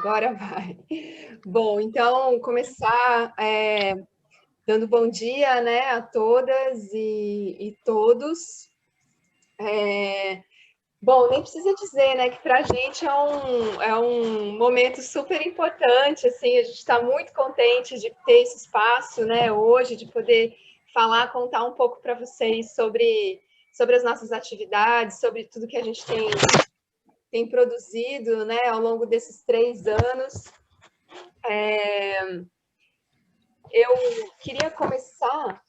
Agora vai. Bom, então, começar dando bom dia, né, a todas e todos. Bom, nem precisa dizer, né, que para a gente é um momento super importante, assim, a gente está muito contente de ter esse espaço, né, hoje, de poder falar, contar um pouco para vocês sobre as nossas atividades, sobre tudo que a gente tem produzido, né, ao longo desses 3 anos. Eu queria começar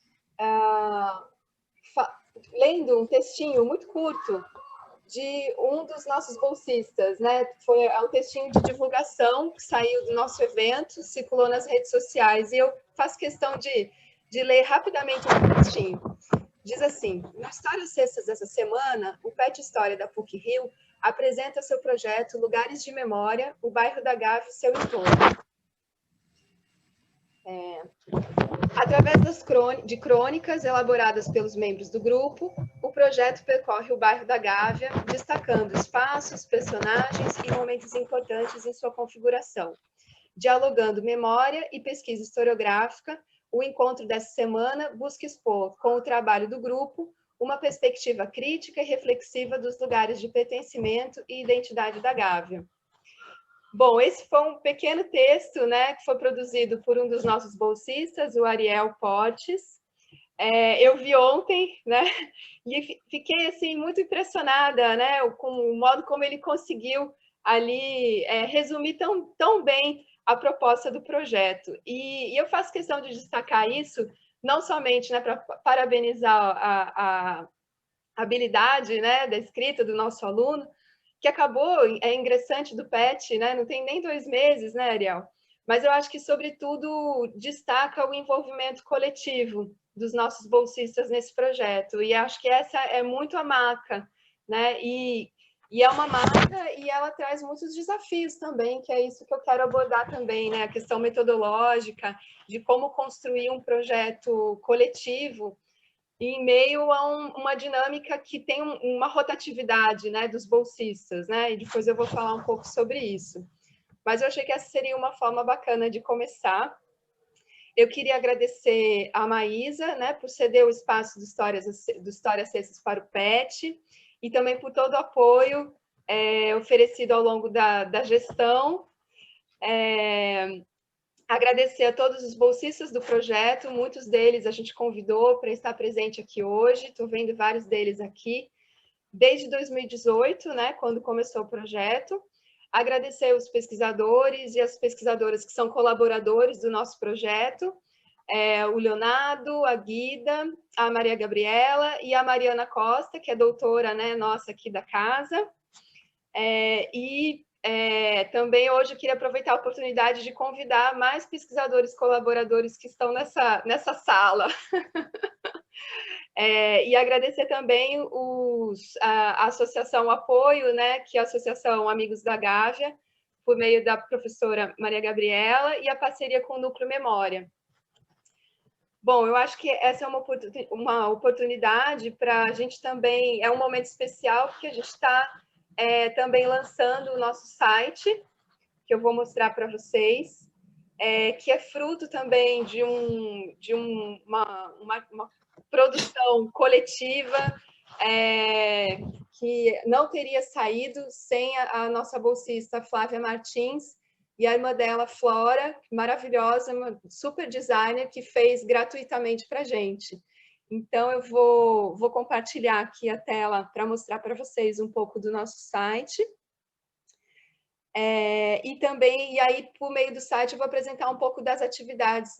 lendo um textinho muito curto de um dos nossos bolsistas, né? É um textinho de divulgação que saiu do nosso evento, circulou nas redes sociais, e eu faço questão de ler rapidamente o textinho. Diz assim: na Histórias Sextas dessa semana, o PET História da PUC-Rio apresenta seu projeto Lugares de Memória, o bairro da Gávea e seu entorno. Através de crônicas elaboradas pelos membros do grupo, o projeto percorre o bairro da Gávea, destacando espaços, personagens e momentos importantes em sua configuração. Dialogando memória e pesquisa historiográfica, o encontro dessa semana busca expor, com o trabalho do grupo, uma perspectiva crítica e reflexiva dos lugares de pertencimento e identidade da Gávea. Bom, esse foi um pequeno texto, né, que foi produzido por um dos nossos bolsistas, o Ariel Potes. Eu vi ontem, né, e fiquei assim muito impressionada, né, com o modo como ele conseguiu ali resumir tão bem a proposta do projeto. E eu faço questão de destacar isso, não somente, né, para parabenizar a habilidade, né, da escrita do nosso aluno, que acabou ingressante do PET, né? Não tem nem 2 meses, né, Ariel? Mas eu acho que, sobretudo, destaca o envolvimento coletivo dos nossos bolsistas nesse projeto. E acho que essa é muito a marca, né? E é uma marca e ela traz muitos desafios também, que é isso que eu quero abordar também, né? A questão metodológica, de como construir um projeto coletivo em meio a uma dinâmica que tem uma rotatividade, né, dos bolsistas, né? E depois eu vou falar um pouco sobre isso. Mas eu achei que essa seria uma forma bacana de começar. Eu queria agradecer a Maísa, né, por ceder o espaço do Histórias Sextas para o PET, e também por todo o apoio oferecido ao longo da gestão. Agradecer a todos os bolsistas do projeto, muitos deles a gente convidou para estar presente aqui hoje, estou vendo vários deles aqui, desde 2018, né, quando começou o projeto. Agradecer os pesquisadores e as pesquisadoras que são colaboradores do nosso projeto, o Leonardo, a Guida, a Maria Gabriela e a Mariana Costa, que é doutora, né, nossa aqui da casa. Também hoje eu queria aproveitar a oportunidade de convidar mais pesquisadores colaboradores que estão nessa sala. E agradecer também a Associação Apoio, né, que é a Associação Amigos da Gávea, por meio da professora Maria Gabriela, e a parceria com o Núcleo Memória. Bom, eu acho que essa é uma oportunidade para a gente também, é um momento especial, porque a gente está também lançando o nosso site, que eu vou mostrar para vocês, que é fruto também de uma produção coletiva que não teria saído sem a nossa bolsista Flávia Martins e a irmã dela, Flora, maravilhosa, uma super designer, que fez gratuitamente para a gente. Então, eu vou compartilhar aqui a tela para mostrar para vocês um pouco do nosso site. E aí, por meio do site, eu vou apresentar um pouco das atividades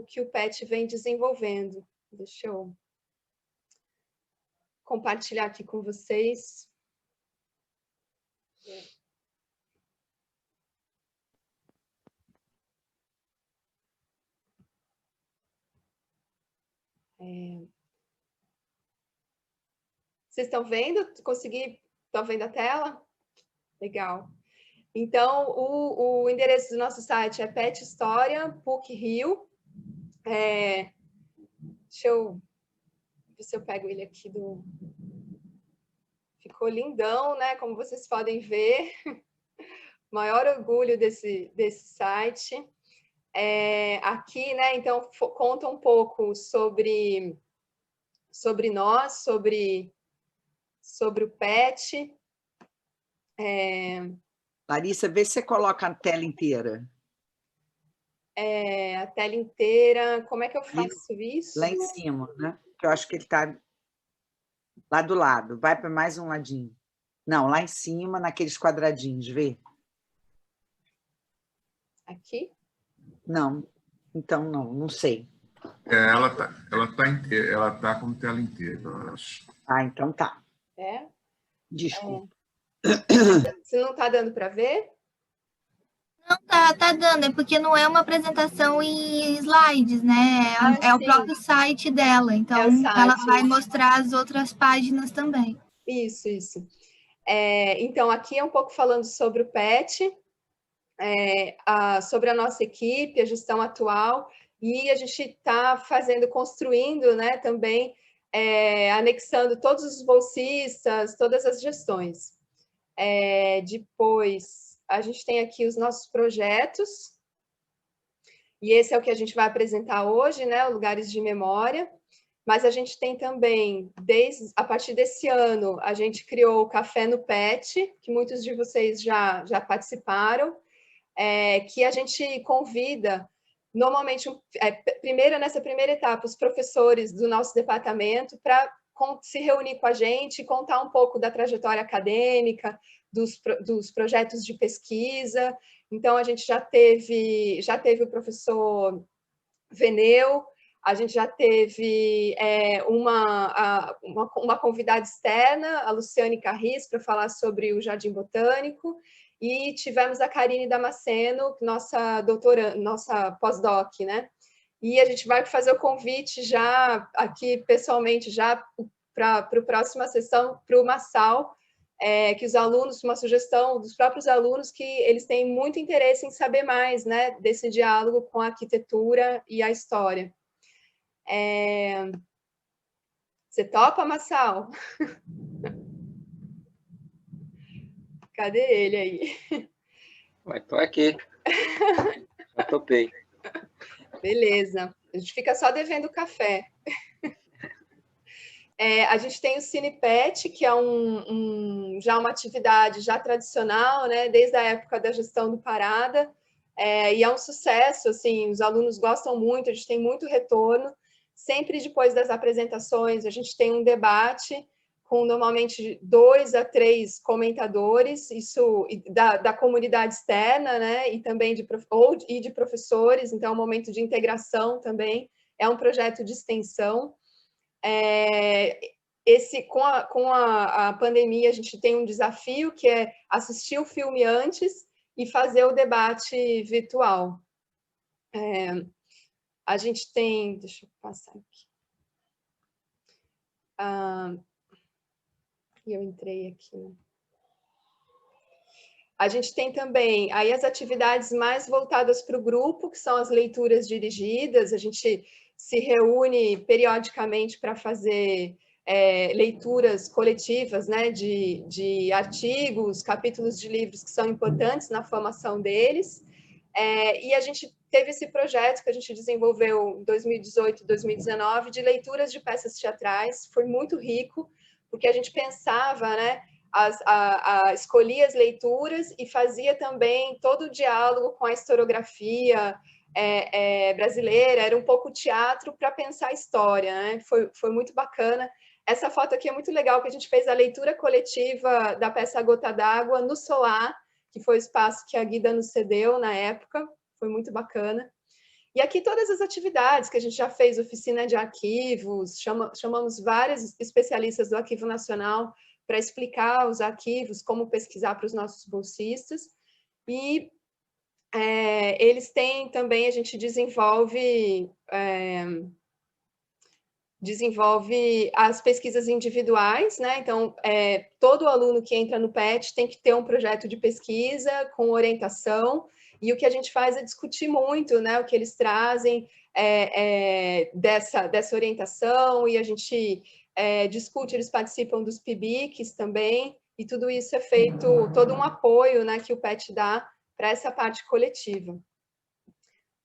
que o PET vem desenvolvendo. Deixa eu compartilhar aqui com vocês. Vocês estão vendo? Estão vendo a tela? Legal. Então, o endereço do nosso site é PET História, PUC-Rio. Deixa eu ver se eu pego ele aqui Ficou lindão, né? Como vocês podem ver. maior orgulho desse site. Aqui, né, então, conta um pouco sobre nós, sobre o PET. Larissa, vê se você coloca a tela inteira. A tela inteira, como é que eu faço isso? Lá em cima, né? Que eu acho que ele está lá do lado. Vai para mais um ladinho. Não, lá em cima, naqueles quadradinhos, vê? Aqui? Não, então não sei. Ela tá com tela inteira, eu acho. Ah, então tá. Desculpa. Desculpa. Se não está dando para ver? Não, tá dando, é porque não é uma apresentação em slides, né? É o próprio site dela, então ela vai mostrar as outras páginas também. Isso. Então, aqui é um pouco falando sobre o PET, sobre a nossa equipe, a gestão atual, e a gente está construindo, né, também, anexando todos os bolsistas, todas as gestões. Depois, a gente tem aqui os nossos projetos, e esse é o que a gente vai apresentar hoje, né, Lugares de Memória. Mas a gente tem também, a partir desse ano, a gente criou o Café no PET, que muitos de vocês já participaram, que a gente convida, normalmente, nessa primeira etapa, os professores do nosso departamento para se reunir com a gente, contar um pouco da trajetória acadêmica, dos projetos de pesquisa. Então, a gente já teve o professor Veneu, a gente já teve uma convidada externa, a Luciane Carris, para falar sobre o Jardim Botânico, e tivemos a Karine Damasceno, nossa pós-doc, né? E a gente vai fazer o convite já aqui pessoalmente, já para a próxima sessão, para o Massal, que os alunos, uma sugestão dos próprios alunos, que eles têm muito interesse em saber mais, né, desse diálogo com a arquitetura e a história. Você topa, Massal? Cadê ele aí? Estou aqui. Já topei. Beleza. A gente fica só devendo café. A gente tem o CinePet, que é já uma atividade já tradicional, né, desde a época da gestão do Parada, e é um sucesso, assim, os alunos gostam muito, a gente tem muito retorno. Sempre depois das apresentações, a gente tem um debate com normalmente 2 a 3 comentadores, isso da comunidade externa, né, e também de professores, então é um momento de integração também, é um projeto de extensão. Com a pandemia, a gente tem um desafio, que é assistir o filme antes e fazer o debate virtual. A gente tem... Deixa eu passar aqui. Eu entrei aqui, né? A gente tem também aí as atividades mais voltadas para o grupo, que são as leituras dirigidas. A gente se reúne periodicamente para fazer leituras coletivas, né, de artigos, capítulos de livros que são importantes na formação deles. E a gente teve esse projeto que a gente desenvolveu em 2018, 2019, de leituras de peças teatrais. Foi muito rico, porque a gente pensava, né, escolhia as leituras e fazia também todo o diálogo com a historiografia brasileira, era um pouco teatro para pensar a história, né? Foi muito bacana. Essa foto aqui é muito legal, que a gente fez a leitura coletiva da peça A Gota d'Água no Solar, que foi o espaço que a Guida nos cedeu na época, foi muito bacana. E aqui todas as atividades que a gente já fez, oficina de arquivos, chamamos vários especialistas do Arquivo Nacional para explicar os arquivos, como pesquisar para os nossos bolsistas. E eles têm também, a gente desenvolve as pesquisas individuais, né? Então, todo aluno que entra no PET tem que ter um projeto de pesquisa com orientação, e o que a gente faz é discutir muito, né, o que eles trazem dessa orientação, e a gente discute, eles participam dos PIBICs também, e tudo isso é feito, todo um apoio, né, que o PET dá para essa parte coletiva.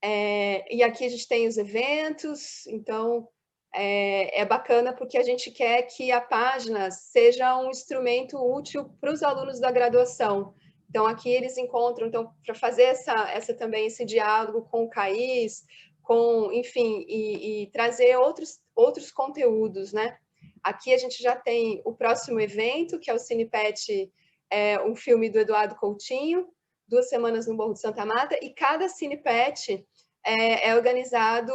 E aqui a gente tem os eventos, então é bacana porque a gente quer que a página seja um instrumento útil para os alunos da graduação. Então, aqui eles encontram, então, para fazer também esse diálogo com o CAIS, enfim, e trazer outros conteúdos, né? Aqui a gente já tem o próximo evento, que é o CinePet, um filme do Eduardo Coutinho, 2 semanas no Morro de Santa Marta, e cada CinePet é organizado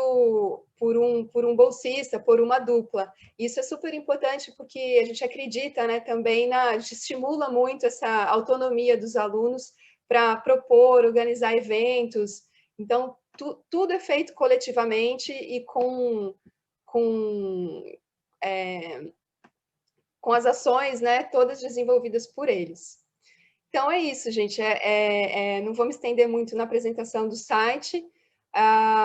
por um bolsista, por uma dupla. Isso é super importante porque a gente acredita, né, também a gente estimula muito essa autonomia dos alunos para propor, organizar eventos. Então, tudo é feito coletivamente e com as ações, né, todas desenvolvidas por eles. Então, é isso, gente. Não vou me estender muito na apresentação do site,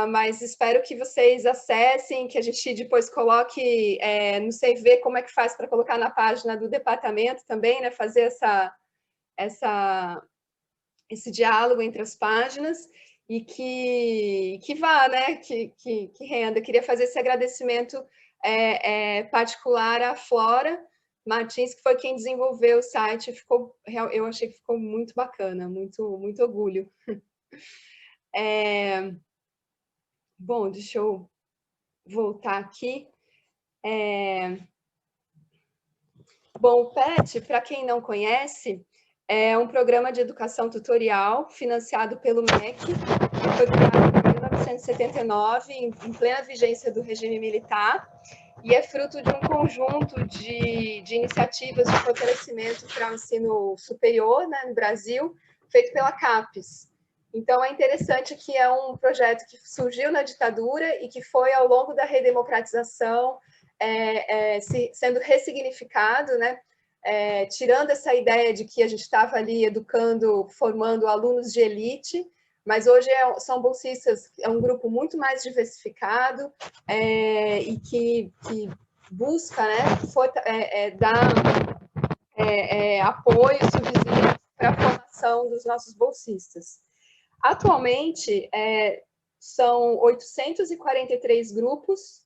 mas espero que vocês acessem, que a gente depois coloque, não sei ver como é que faz para colocar na página do departamento também, né, fazer esse diálogo entre as páginas, e que vá, né, que renda. Eu queria fazer esse agradecimento particular à Flora Martins, que foi quem desenvolveu o site. Eu achei que ficou muito bacana, muito, muito orgulho. Bom, deixa eu voltar aqui. Bom, o PET, para quem não conhece, é um programa de educação tutorial financiado pelo MEC, que foi criado em 1979, em plena vigência do regime militar, e é fruto de um conjunto de iniciativas de fortalecimento para o ensino superior, né, no Brasil, feito pela CAPES. Então, é interessante que é um projeto que surgiu na ditadura e que foi, ao longo da redemocratização, sendo ressignificado, né, tirando essa ideia de que a gente estava ali educando, formando alunos de elite, mas hoje são bolsistas, é um grupo muito mais diversificado e que busca, né, dar apoio, subsídio para a formação dos nossos bolsistas. Atualmente, são 843 grupos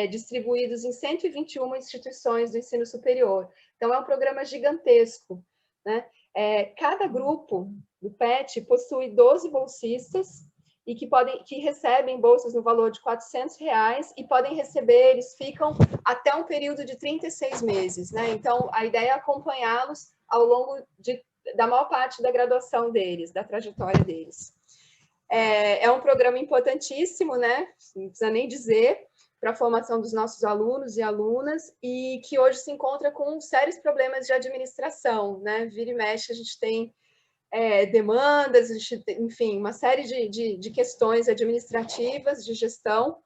distribuídos em 121 instituições do ensino superior. Então, é um programa gigantesco, né? Cada grupo do PET possui 12 bolsistas e que recebem bolsas no valor de R$400 e podem receber, eles ficam até um período de 36 meses, né? Então, a ideia é acompanhá-los ao longo da maior parte da graduação deles, da trajetória deles. É um programa importantíssimo, né? Não precisa nem dizer, para a formação dos nossos alunos e alunas, e que hoje se encontra com sérios problemas de administração, né? Vira e mexe, a gente tem demandas, enfim, uma série de questões administrativas, de gestão,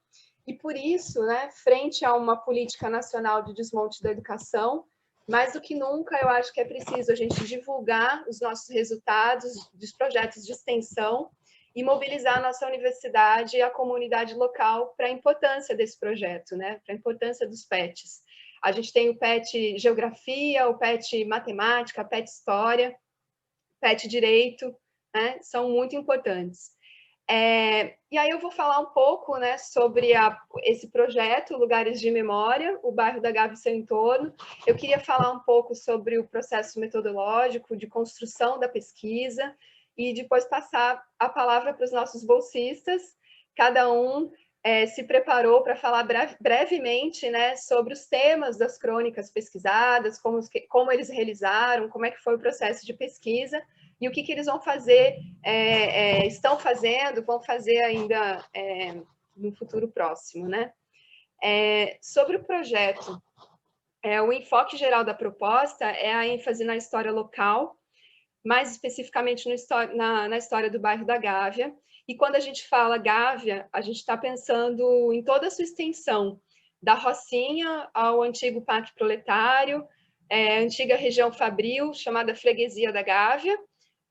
e por isso, né, frente a uma política nacional de desmonte da educação, mais do que nunca, eu acho que é preciso a gente divulgar os nossos resultados dos projetos de extensão e mobilizar a nossa universidade e a comunidade local para a importância desse projeto, né, para a importância dos PETs. A gente tem o PET Geografia, o PET Matemática, a PET História, PET Direito, né, são muito importantes. E aí eu vou falar um pouco, né, sobre esse projeto, Lugares de Memória, o bairro da Gávea e seu entorno. Eu queria falar um pouco sobre o processo metodológico de construção da pesquisa e depois passar a palavra para os nossos bolsistas. Cada um se preparou para falar brevemente, né, sobre os temas das crônicas pesquisadas, como eles realizaram, como é que foi o processo de pesquisa, e o que eles vão fazer, estão fazendo, vão fazer ainda no futuro próximo, né? Sobre o projeto, o enfoque geral da proposta é a ênfase na história local, mais especificamente na história do bairro da Gávea, e quando a gente fala Gávea, a gente está pensando em toda a sua extensão, da Rocinha ao antigo Parque Proletário, antiga região fabril, chamada Freguesia da Gávea,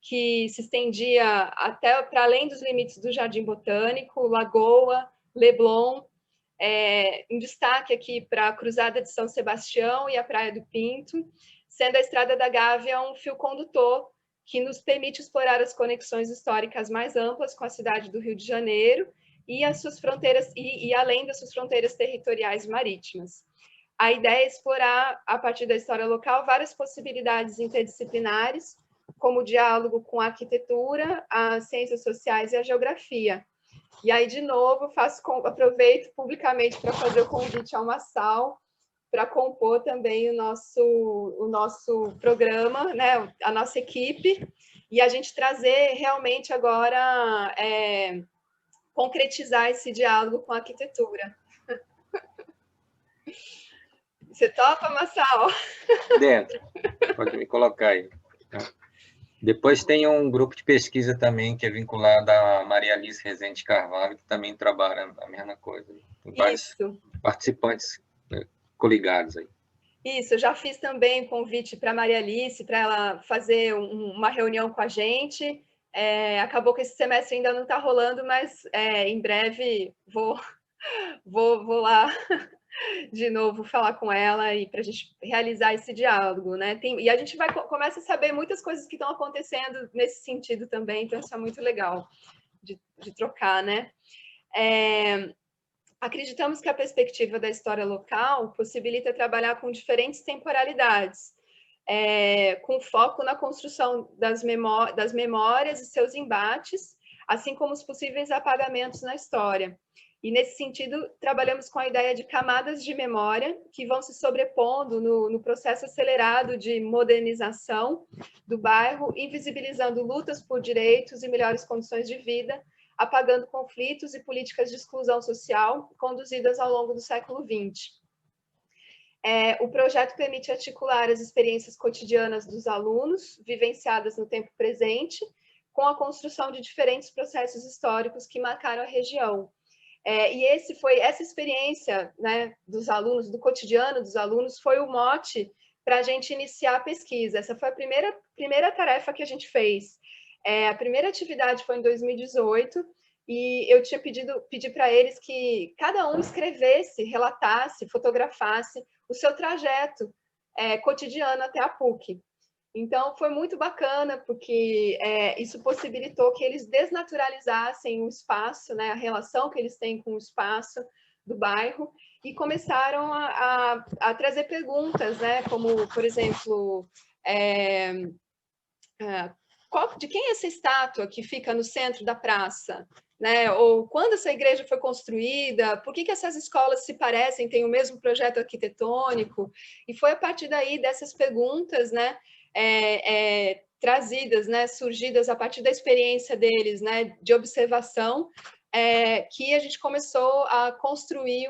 que se estendia até para além dos limites do Jardim Botânico, Lagoa, Leblon, em destaque aqui para a Cruzada de São Sebastião e a Praia do Pinto. sendo a Estrada da Gávea um fio condutor que nos permite explorar as conexões históricas mais amplas com a cidade do Rio de Janeiro e as suas fronteiras e além das suas fronteiras territoriais marítimas. A ideia é explorar, a partir da história local, várias possibilidades interdisciplinares, como o diálogo com a arquitetura, as ciências sociais e a geografia. E aí, de novo, aproveito publicamente para fazer o convite ao Massal, para compor também o nosso programa, né, a nossa equipe, e a gente trazer realmente agora, concretizar esse diálogo com a arquitetura. Você topa, Massal? Dentro. Pode me colocar aí. Depois tem um grupo de pesquisa também, que é vinculado à Maria Alice Rezende Carvalho, que também trabalha a mesma coisa. Tem vários participantes coligados aí. Isso, eu já fiz também convite para a Maria Alice, para ela fazer uma reunião com a gente. Acabou que esse semestre ainda não está rolando, mas em breve vou lá de novo falar com ela e para a gente realizar esse diálogo, né? E a gente começa a saber muitas coisas que estão acontecendo nesse sentido também, então isso é muito legal de trocar, né? Acreditamos que a perspectiva da história local possibilita trabalhar com diferentes temporalidades, com foco na construção das memórias e seus embates, assim como os possíveis apagamentos na história. E, nesse sentido, trabalhamos com a ideia de camadas de memória que vão se sobrepondo no processo acelerado de modernização do bairro, invisibilizando lutas por direitos e melhores condições de vida, apagando conflitos e políticas de exclusão social conduzidas ao longo do século XX. O projeto permite articular as experiências cotidianas dos alunos, vivenciadas no tempo presente, com a construção de diferentes processos históricos que marcaram a região. E essa experiência, né, dos alunos, do cotidiano dos alunos, foi o mote para a gente iniciar a pesquisa. Essa foi a primeira tarefa que a gente fez. A primeira atividade foi em 2018, e eu tinha pedi para eles que cada um escrevesse, relatasse, fotografasse o seu trajeto cotidiano até a PUC. Então, foi muito bacana, porque isso possibilitou que eles desnaturalizassem o espaço, né, a relação que eles têm com o espaço do bairro, e começaram a trazer perguntas, né, como, por exemplo, de quem é essa estátua que fica no centro da praça? Né? Ou quando essa igreja foi construída? Por que essas escolas se parecem, têm o mesmo projeto arquitetônico? E foi a partir daí, dessas perguntas, né, trazidas, né, surgidas a partir da experiência deles, né, de observação, que a gente começou a construir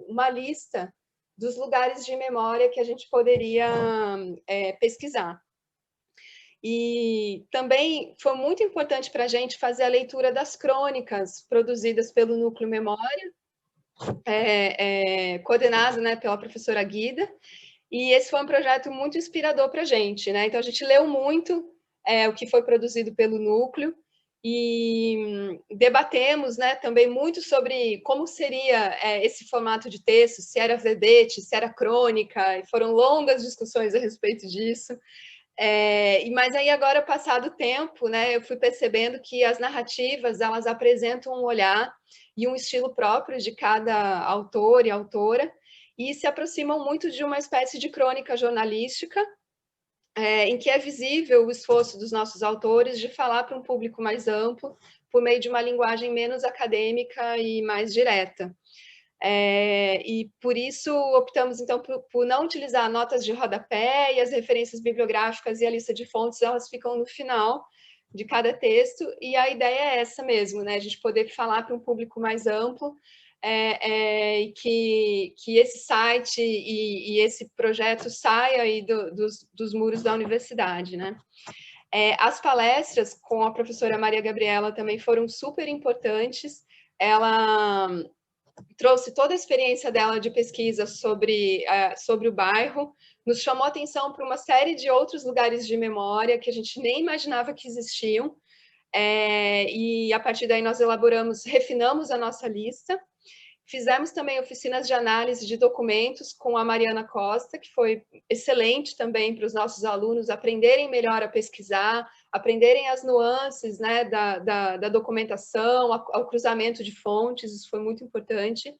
uma lista dos lugares de memória que a gente poderia pesquisar. E também foi muito importante para a gente fazer a leitura das crônicas produzidas pelo Núcleo Memória, coordenado, né, pela professora Guida, e esse foi um projeto muito inspirador para a gente, né? Então, a gente leu muito o que foi produzido pelo Núcleo e debatemos, né, também muito sobre como seria esse formato de texto, se era vedete, se era crônica, e foram longas discussões a respeito disso. Mas aí agora, passado o tempo, né, eu fui percebendo que as narrativas, elas apresentam um olhar e um estilo próprio de cada autor e autora, e se aproximam muito de uma espécie de crônica jornalística, em que é visível o esforço dos nossos autores de falar para um público mais amplo, por meio de uma linguagem menos acadêmica e mais direta. E por isso optamos, então, por não utilizar notas de rodapé, e as referências bibliográficas e a lista de fontes, elas ficam no final de cada texto, e a ideia é essa mesmo, né? A gente poder falar para um público mais amplo, e que esse site e esse projeto saia aí dos muros da universidade, né? As palestras com a professora Maria Gabriela também foram super importantes. Ela trouxe toda a experiência dela de pesquisa sobre o bairro, nos chamou a atenção para uma série de outros lugares de memória que a gente nem imaginava que existiam, e a partir daí nós refinamos a nossa lista. Fizemos também oficinas de análise de documentos com a Mariana Costa, que foi excelente também para os nossos alunos aprenderem melhor a pesquisar, aprenderem as nuances, né, da documentação, ao cruzamento de fontes, isso foi muito importante.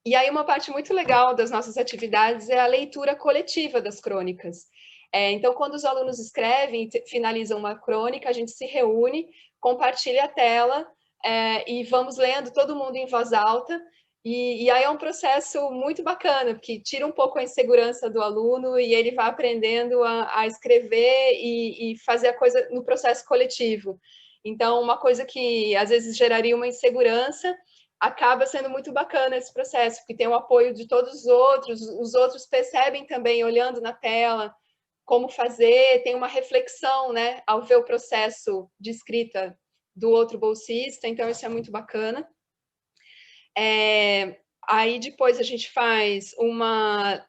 E aí uma parte muito legal das nossas atividades é a leitura coletiva das crônicas. Então, quando os alunos escrevem e finalizam uma crônica, a gente se reúne, compartilha a tela, e vamos lendo todo mundo em voz alta, e aí é um processo muito bacana, porque tira um pouco a insegurança do aluno e ele vai aprendendo a escrever e fazer a coisa no processo coletivo. Então, uma coisa que às vezes geraria uma insegurança, acaba sendo muito bacana esse processo, porque tem o apoio de todos os outros percebem também, olhando na tela, como fazer, tem uma reflexão, né, ao ver o processo de escrita do outro bolsista, então isso é muito bacana. Aí depois a gente faz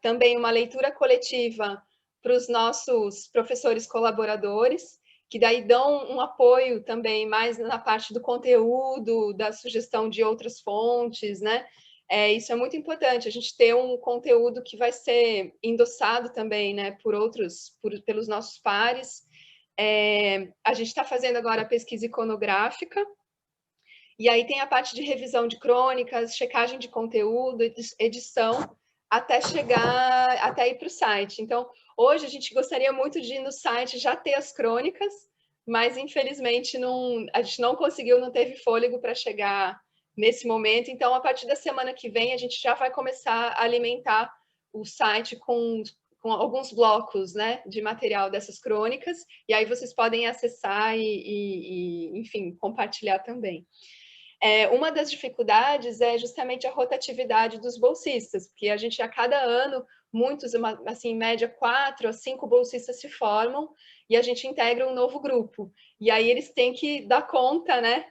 também uma leitura coletiva para os nossos professores colaboradores, que daí dão um apoio também mais na parte do conteúdo, da sugestão de outras fontes, né? Isso é muito importante, a gente ter um conteúdo que vai ser endossado também, né, pelos nossos pares. A gente está fazendo agora a pesquisa iconográfica, e aí tem a parte de revisão de crônicas, checagem de conteúdo, edição, até ir para o site. Então, hoje a gente gostaria muito de ir no site já ter as crônicas, mas infelizmente a gente não conseguiu, não teve fôlego para chegar nesse momento. Então, a partir da semana que vem, a gente já vai começar a alimentar o site com alguns blocos, né, de material dessas crônicas, e aí vocês podem acessar enfim, compartilhar também. Uma das dificuldades é justamente a rotatividade dos bolsistas, porque a gente, a cada ano, muitos, assim, em média, 4 a 5 bolsistas se formam e a gente integra um novo grupo. E aí eles têm que dar conta, né,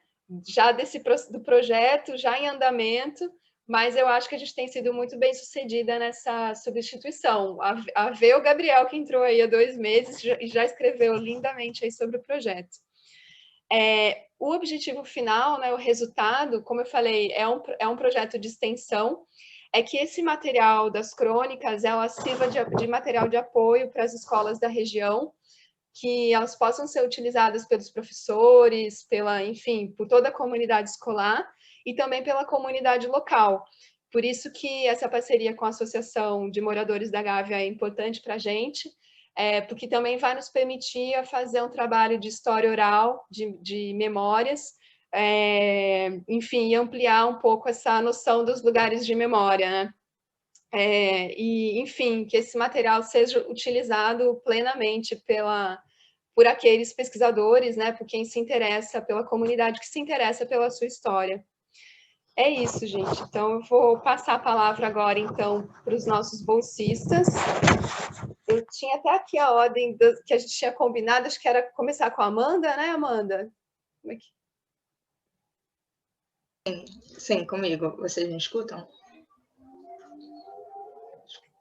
já do projeto, já em andamento, mas eu acho que a gente tem sido muito bem sucedida nessa substituição. A ver o Gabriel, que entrou aí há 2 meses e já escreveu lindamente aí sobre o projeto. O objetivo final, né, o resultado, como eu falei, é um projeto de extensão, é que esse material das crônicas, ela sirva de material de apoio para as escolas da região, que elas possam ser utilizadas pelos professores, enfim, por toda a comunidade escolar e também pela comunidade local. Por isso que essa parceria com a Associação de Moradores da Gávea é importante para a gente, porque também vai nos permitir fazer um trabalho de história oral, de memórias, enfim, ampliar um pouco essa noção dos lugares de memória, né? Enfim, que esse material seja utilizado plenamente por aqueles pesquisadores, né, por quem se interessa, pela comunidade que se interessa pela sua história. É isso, gente. Então, eu vou passar a palavra agora, então, para os nossos bolsistas. Eu tinha até aqui a ordem que a gente tinha combinado, acho que era começar com a Amanda, né, Amanda? Como é que... Sim, comigo. Vocês me escutam?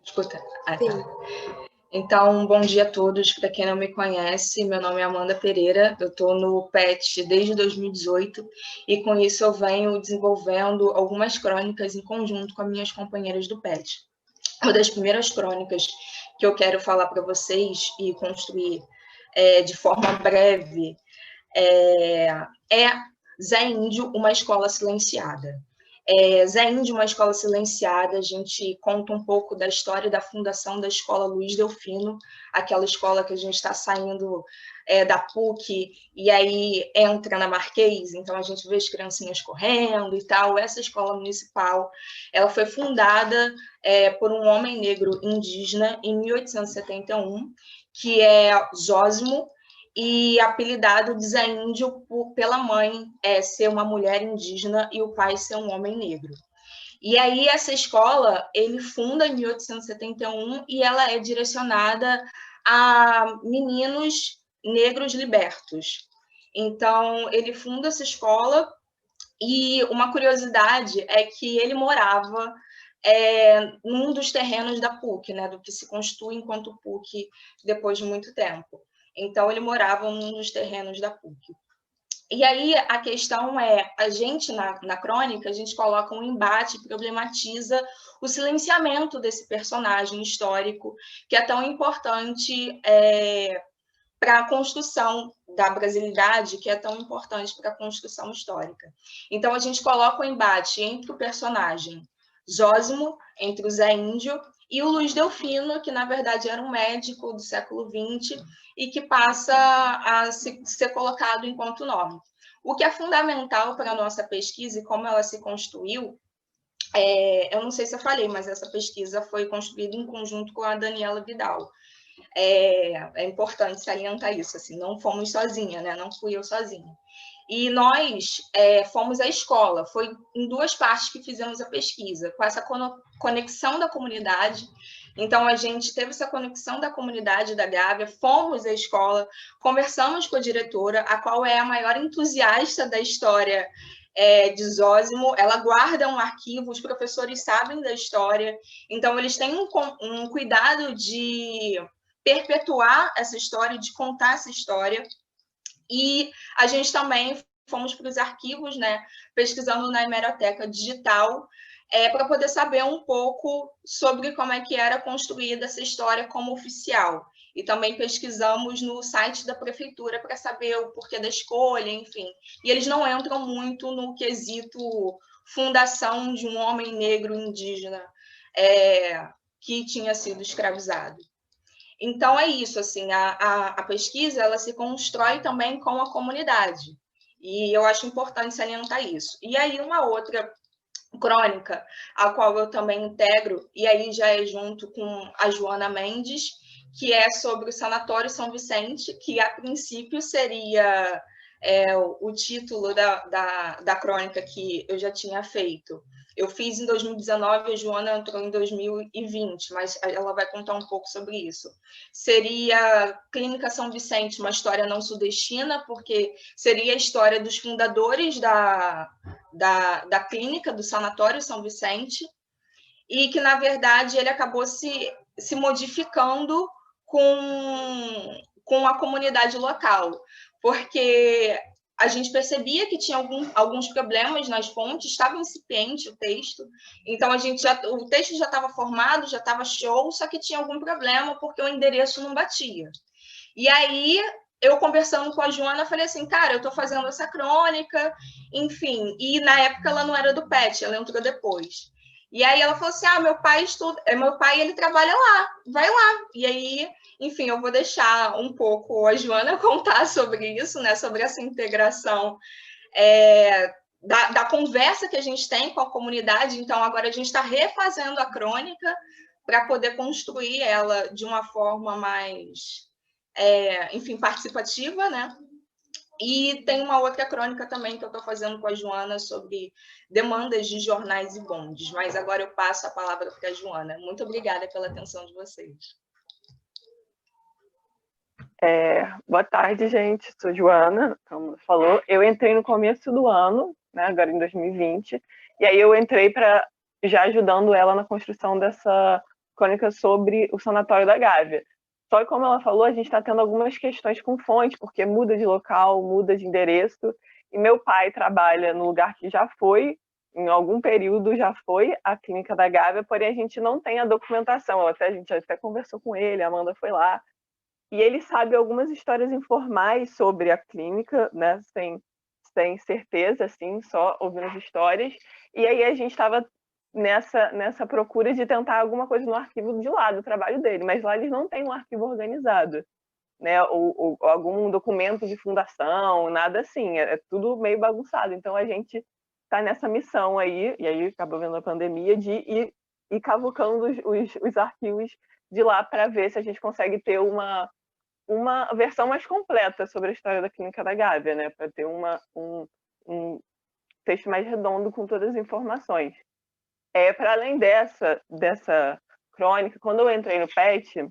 Escuta? Ah, Sim. tá. Então, bom dia a todos. Para quem não me conhece, meu nome é Amanda Pereira, eu estou no PET desde 2018 e com isso eu venho desenvolvendo algumas crônicas em conjunto com as minhas companheiras do PET. Uma das primeiras crônicas que eu quero falar para vocês e construir de forma breve é Zé Índio, uma escola silenciada. Zé Índio, uma escola silenciada, a gente conta um pouco da história da fundação da Escola Luiz Delfino, aquela escola que a gente está saindo da PUC e aí entra na Marquês, então a gente vê as criancinhas correndo e tal. Essa escola municipal, ela foi fundada por um homem negro indígena em 1871, que é Zósimo, e apelidado de Zé Índio pela mãe ser uma mulher indígena e o pai ser um homem negro. E aí essa escola ele funda em 1871 e ela é direcionada a meninos negros libertos. Então ele funda essa escola e uma curiosidade é que ele morava num dos terrenos da PUC, né, do que se constitui enquanto PUC depois de muito tempo. Então, ele morava num dos terrenos da PUC. E aí a questão é, a gente na crônica, a gente coloca um embate, problematiza o silenciamento desse personagem histórico, que é tão importante para a construção da brasilidade, que é tão importante para a construção histórica. Então, a gente coloca o embate entre o personagem Zósimo, entre o Zé Índio, e o Luiz Delfino, que, na verdade, era um médico do século XX e que passa a ser colocado enquanto nome. O que é fundamental para a nossa pesquisa e como ela se construiu, eu não sei se eu falei, mas essa pesquisa foi construída em conjunto com a Daniela Vidal. É importante salientar isso, assim, não fomos sozinha, né? Não fui eu sozinha. E nós fomos à escola, foi em duas partes que fizemos a pesquisa, com essa conexão da comunidade. Então, a gente teve essa conexão da comunidade da Gávea, fomos à escola, conversamos com a diretora, a qual é a maior entusiasta da história de Zósimo, ela guarda um arquivo, os professores sabem da história, então eles têm um cuidado de perpetuar essa história, de contar essa história. E a gente também fomos para os arquivos, né, pesquisando na hemeroteca digital, para poder saber um pouco sobre como é que era construída essa história como oficial. E também pesquisamos no site da prefeitura para saber o porquê da escolha, enfim. E eles não entram muito no quesito fundação de um homem negro indígena que tinha sido escravizado. Então, é isso, assim, a pesquisa, ela se constrói também com a comunidade, e eu acho importante salientar isso. E aí, uma outra crônica, a qual eu também integro, e aí já é junto com a Joana Mendes, que é sobre o Sanatório São Vicente, que a princípio seria o título da crônica que eu já tinha feito. Eu fiz em 2019, a Joana entrou em 2020, mas ela vai contar um pouco sobre isso. Seria Clínica São Vicente, uma história não sudestina, porque seria a história dos fundadores da clínica, do Sanatório São Vicente, e que, na verdade, ele acabou se modificando com a comunidade local, porque a gente percebia que tinha alguns problemas nas fontes, estava incipiente o texto, então o texto já estava formado, já estava show, só que tinha algum problema porque o endereço não batia. E aí, eu conversando com a Joana, falei assim, cara, eu estou fazendo essa crônica, enfim, e na época ela não era do PET, ela entrou depois. E aí ela falou assim, meu pai ele trabalha lá, vai lá. E aí, enfim, eu vou deixar um pouco a Joana contar sobre isso, né, sobre essa integração da conversa que a gente tem com a comunidade. Então, agora a gente está refazendo a crônica para poder construir ela de uma forma mais, enfim, participativa, né? E tem uma outra crônica também que eu estou fazendo com a Joana sobre demandas de jornais e bondes, mas agora eu passo a palavra para a Joana. Muito obrigada pela atenção de vocês. Boa tarde, gente. Sou Joana, como falou. Eu entrei no começo do ano, né, agora em 2020, e aí eu entrei já ajudando ela na construção dessa crônica sobre o Sanatório da Gávea. Só que, como ela falou, a gente está tendo algumas questões com fonte, porque muda de local, muda de endereço, e meu pai trabalha no lugar que já foi, em algum período já foi a Clínica da Gávea, porém a gente não tem a documentação. A gente até conversou com ele, a Amanda foi lá, e ele sabe algumas histórias informais sobre a clínica, né, sem certeza, assim, só ouvindo as histórias, e aí a gente estava nessa procura de tentar alguma coisa no arquivo de lá, do trabalho dele, mas lá eles não têm um arquivo organizado, né, ou algum documento de fundação, nada assim, é tudo meio bagunçado. Então a gente está nessa missão aí, e aí acabou vendo a pandemia, de ir cavucando os arquivos de lá para ver se a gente consegue ter uma versão mais completa sobre a história da Clínica da Gávea, né, para ter um texto mais redondo com todas as informações. Para além dessa crônica, quando eu entrei no PET,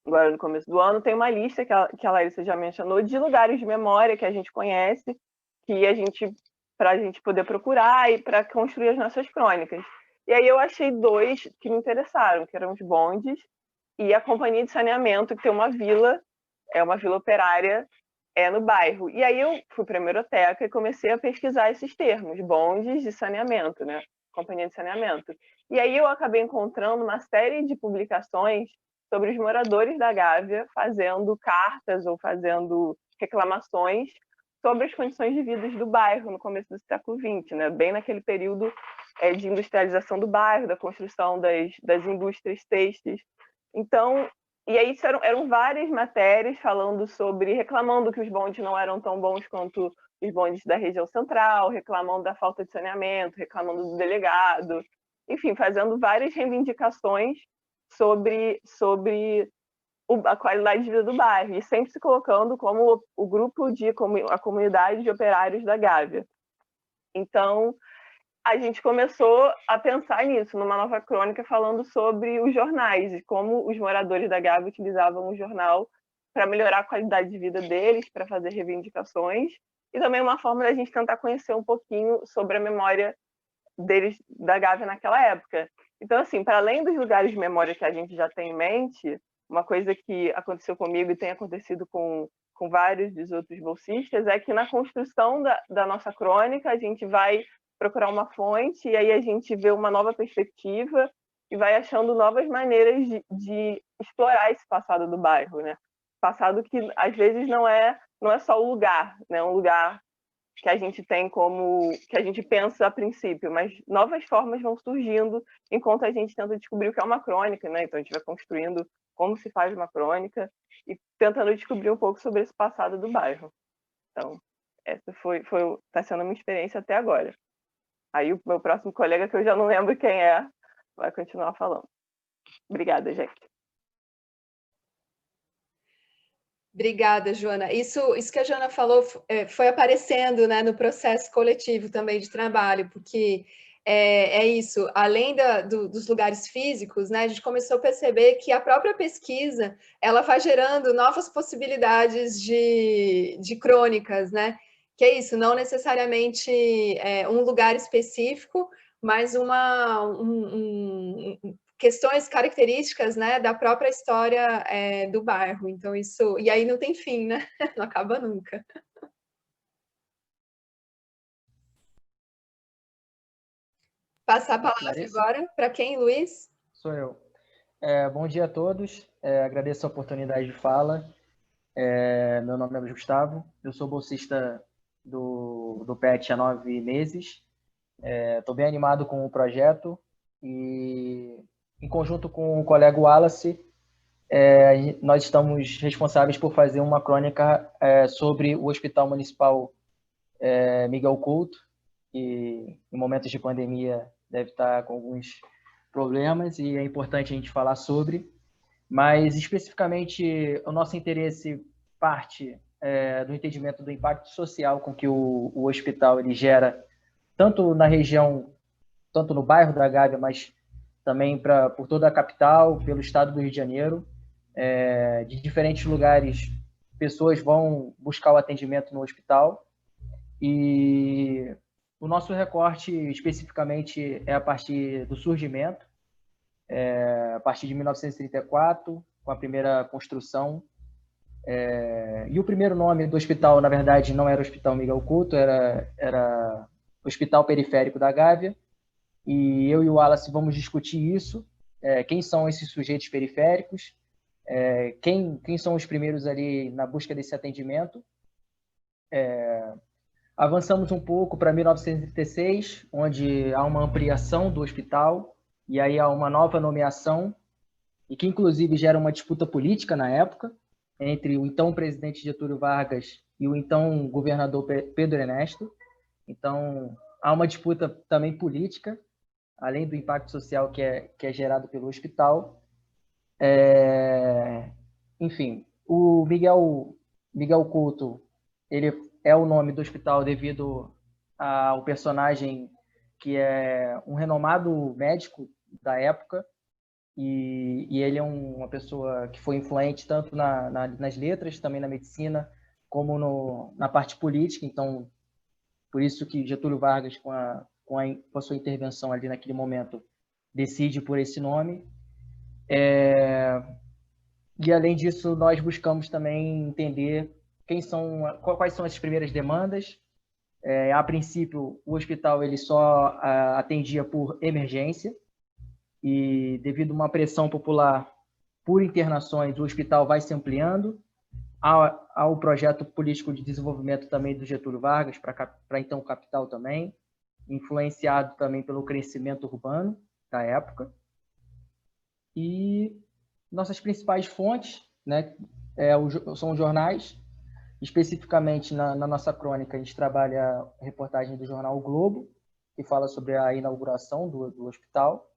agora no começo do ano, tem uma lista que a Larissa já mencionou, de lugares de memória que a gente conhece, para a gente poder procurar e para construir as nossas crônicas. E aí eu achei 2 que me interessaram, que eram os bondes e a Companhia de Saneamento, que tem uma vila operária no bairro. E aí eu fui para a hemeroteca e comecei a pesquisar esses termos, bondes de saneamento, né? Companhia de saneamento. E aí eu acabei encontrando uma série de publicações sobre os moradores da Gávea fazendo cartas ou fazendo reclamações sobre as condições de vida do bairro no começo do século XX, né? Bem naquele período de industrialização do bairro, da construção das indústrias têxteis. Então, e aí eram várias matérias falando sobre, reclamando que os bondes não eram tão bons quanto os bondes da região central, reclamando da falta de saneamento, reclamando do delegado, enfim, fazendo várias reivindicações sobre a qualidade de vida do bairro, e sempre se colocando como o grupo a comunidade de operários da Gávea. Então, a gente começou a pensar nisso, numa nova crônica falando sobre os jornais e como os moradores da Gávea utilizavam o jornal para melhorar a qualidade de vida deles, para fazer reivindicações, e também uma forma da gente tentar conhecer um pouquinho sobre a memória deles da Gávea naquela época. Então, assim, para além dos lugares de memória que a gente já tem em mente, uma coisa que aconteceu comigo e tem acontecido com vários dos outros bolsistas é que na construção da nossa crônica a gente vai procurar uma fonte e aí a gente vê uma nova perspectiva e vai achando novas maneiras de explorar esse passado do bairro, né? Passado que às vezes não é só o lugar, né? Um lugar que a gente tem que a gente pensa a princípio, mas novas formas vão surgindo enquanto a gente tenta descobrir o que é uma crônica, né? Então a gente vai construindo como se faz uma crônica e tentando descobrir um pouco sobre esse passado do bairro. Então, essa tá sendo uma experiência até agora. Aí o meu próximo colega, que eu já não lembro quem é, vai continuar falando. Obrigada, gente. Obrigada, Joana. Isso que a Joana falou foi aparecendo, né, no processo coletivo também de trabalho, porque é isso, além dos lugares físicos, né, a gente começou a perceber que a própria pesquisa ela vai gerando novas possibilidades de crônicas, né? Que é isso, não necessariamente um lugar específico, mas questões características, né, da própria história do bairro. Então, isso... E aí não tem fim, né? Não acaba nunca. Passar a palavra agora para quem, Luiz? Sou eu. Bom dia a todos. Agradeço a oportunidade de fala. Meu nome é Gustavo. Eu sou bolsista do PET há 9 meses. Estou bem animado com o projeto e, em conjunto com o colega Wallace, nós estamos responsáveis por fazer uma crônica sobre o Hospital Municipal Miguel Couto, que em momentos de pandemia deve estar com alguns problemas e é importante a gente falar sobre, mas especificamente o nosso interesse parte do entendimento do impacto social com que o hospital ele gera, tanto na região, tanto no bairro da Gávea, mas também por toda a capital, pelo estado do Rio de Janeiro. De diferentes lugares, pessoas vão buscar o atendimento no hospital e o nosso recorte especificamente é a partir do surgimento, a partir de 1934, com a primeira construção. E o primeiro nome do hospital, na verdade, não era Hospital Miguel Couto, era Hospital Periférico da Gávea. E eu e o Wallace vamos discutir isso, quem são esses sujeitos periféricos, quem são os primeiros ali na busca desse atendimento. Avançamos um pouco para 1936, onde há uma ampliação do hospital, e aí há uma nova nomeação, e que inclusive gera uma disputa política na época, entre o então presidente Getúlio Vargas e o então governador Pedro Ernesto. Então, há uma disputa também política, além do impacto social que é gerado pelo hospital. Enfim, o Miguel Couto, ele é o nome do hospital devido ao personagem que é um renomado médico da época, e ele é uma pessoa que foi influente tanto nas letras, também na medicina, como na parte política. Então, por isso que Getúlio Vargas, com a sua intervenção ali naquele momento, decide por esse nome. E, além disso, nós buscamos também entender quais são as primeiras demandas. A princípio, o hospital ele só atendia por emergência, e devido a uma pressão popular por internações, o hospital vai se ampliando. Há o projeto político de desenvolvimento também do Getúlio Vargas, para então capital também, influenciado também pelo crescimento urbano da época. E nossas principais fontes, né, são os jornais. Especificamente na nossa crônica, a gente trabalha a reportagem do jornal O Globo, que fala sobre a inauguração do hospital.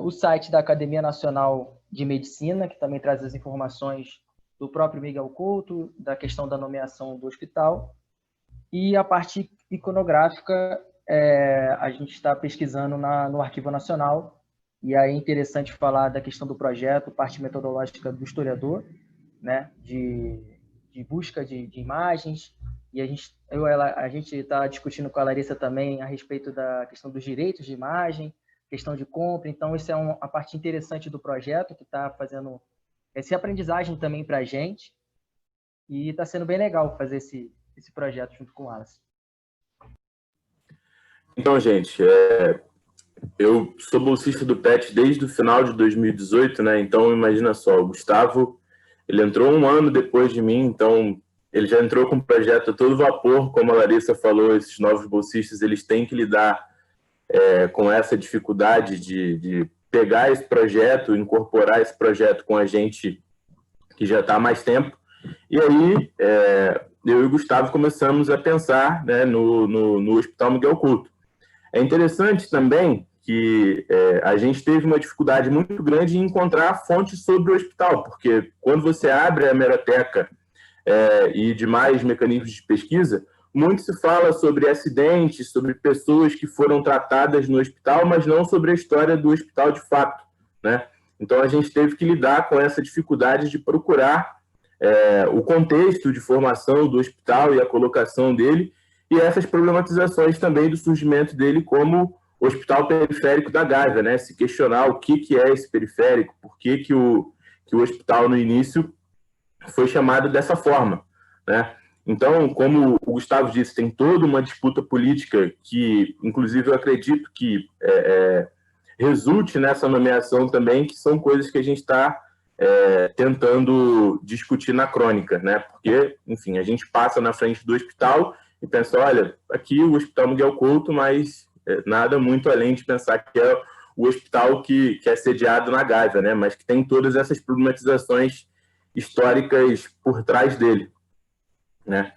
O site da Academia Nacional de Medicina, que também traz as informações do próprio Miguel Couto, da questão da nomeação do hospital. E a parte iconográfica, a gente está pesquisando no Arquivo Nacional, e aí é interessante falar da questão do projeto, parte metodológica do historiador, né, de busca de imagens, e a gente está discutindo com a Larissa também a respeito da questão dos direitos de imagem, questão de compra. Então, isso é a parte interessante do projeto, que está fazendo essa aprendizagem também para a gente, e está sendo bem legal fazer esse projeto junto com o Wallace. Então, gente, eu sou bolsista do PET desde o final de 2018, né? Então, imagina só, o Gustavo, ele entrou um ano depois de mim, então ele já entrou com o projeto a todo vapor. Como a Larissa falou, esses novos bolsistas, eles têm que lidar com essa dificuldade de pegar esse projeto, incorporar esse projeto com a gente que já está há mais tempo. E aí, eu e o Gustavo começamos a pensar, né, no Hospital Miguel Couto. É interessante também que a gente teve uma dificuldade muito grande em encontrar fontes sobre o hospital, porque quando você abre a hemeroteca e demais mecanismos de pesquisa, muito se fala sobre acidentes, sobre pessoas que foram tratadas no hospital, mas não sobre a história do hospital de fato, né? Então, a gente teve que lidar com essa dificuldade de procurar o contexto de formação do hospital e a colocação dele, e essas problematizações também do surgimento dele como hospital periférico da Gávea, né? Se questionar o que é esse periférico, por que o hospital no início foi chamado dessa forma, né? Então, como o Gustavo disse, tem toda uma disputa política que, inclusive, eu acredito que resulte nessa nomeação também, que são coisas que a gente está tentando discutir na crônica, né? Porque, enfim, a gente passa na frente do hospital e pensa, olha, aqui o Hospital Miguel Couto, mas nada muito além de pensar que é o hospital que é sediado na Gávea, né? Mas que tem todas essas problematizações históricas por trás dele, né?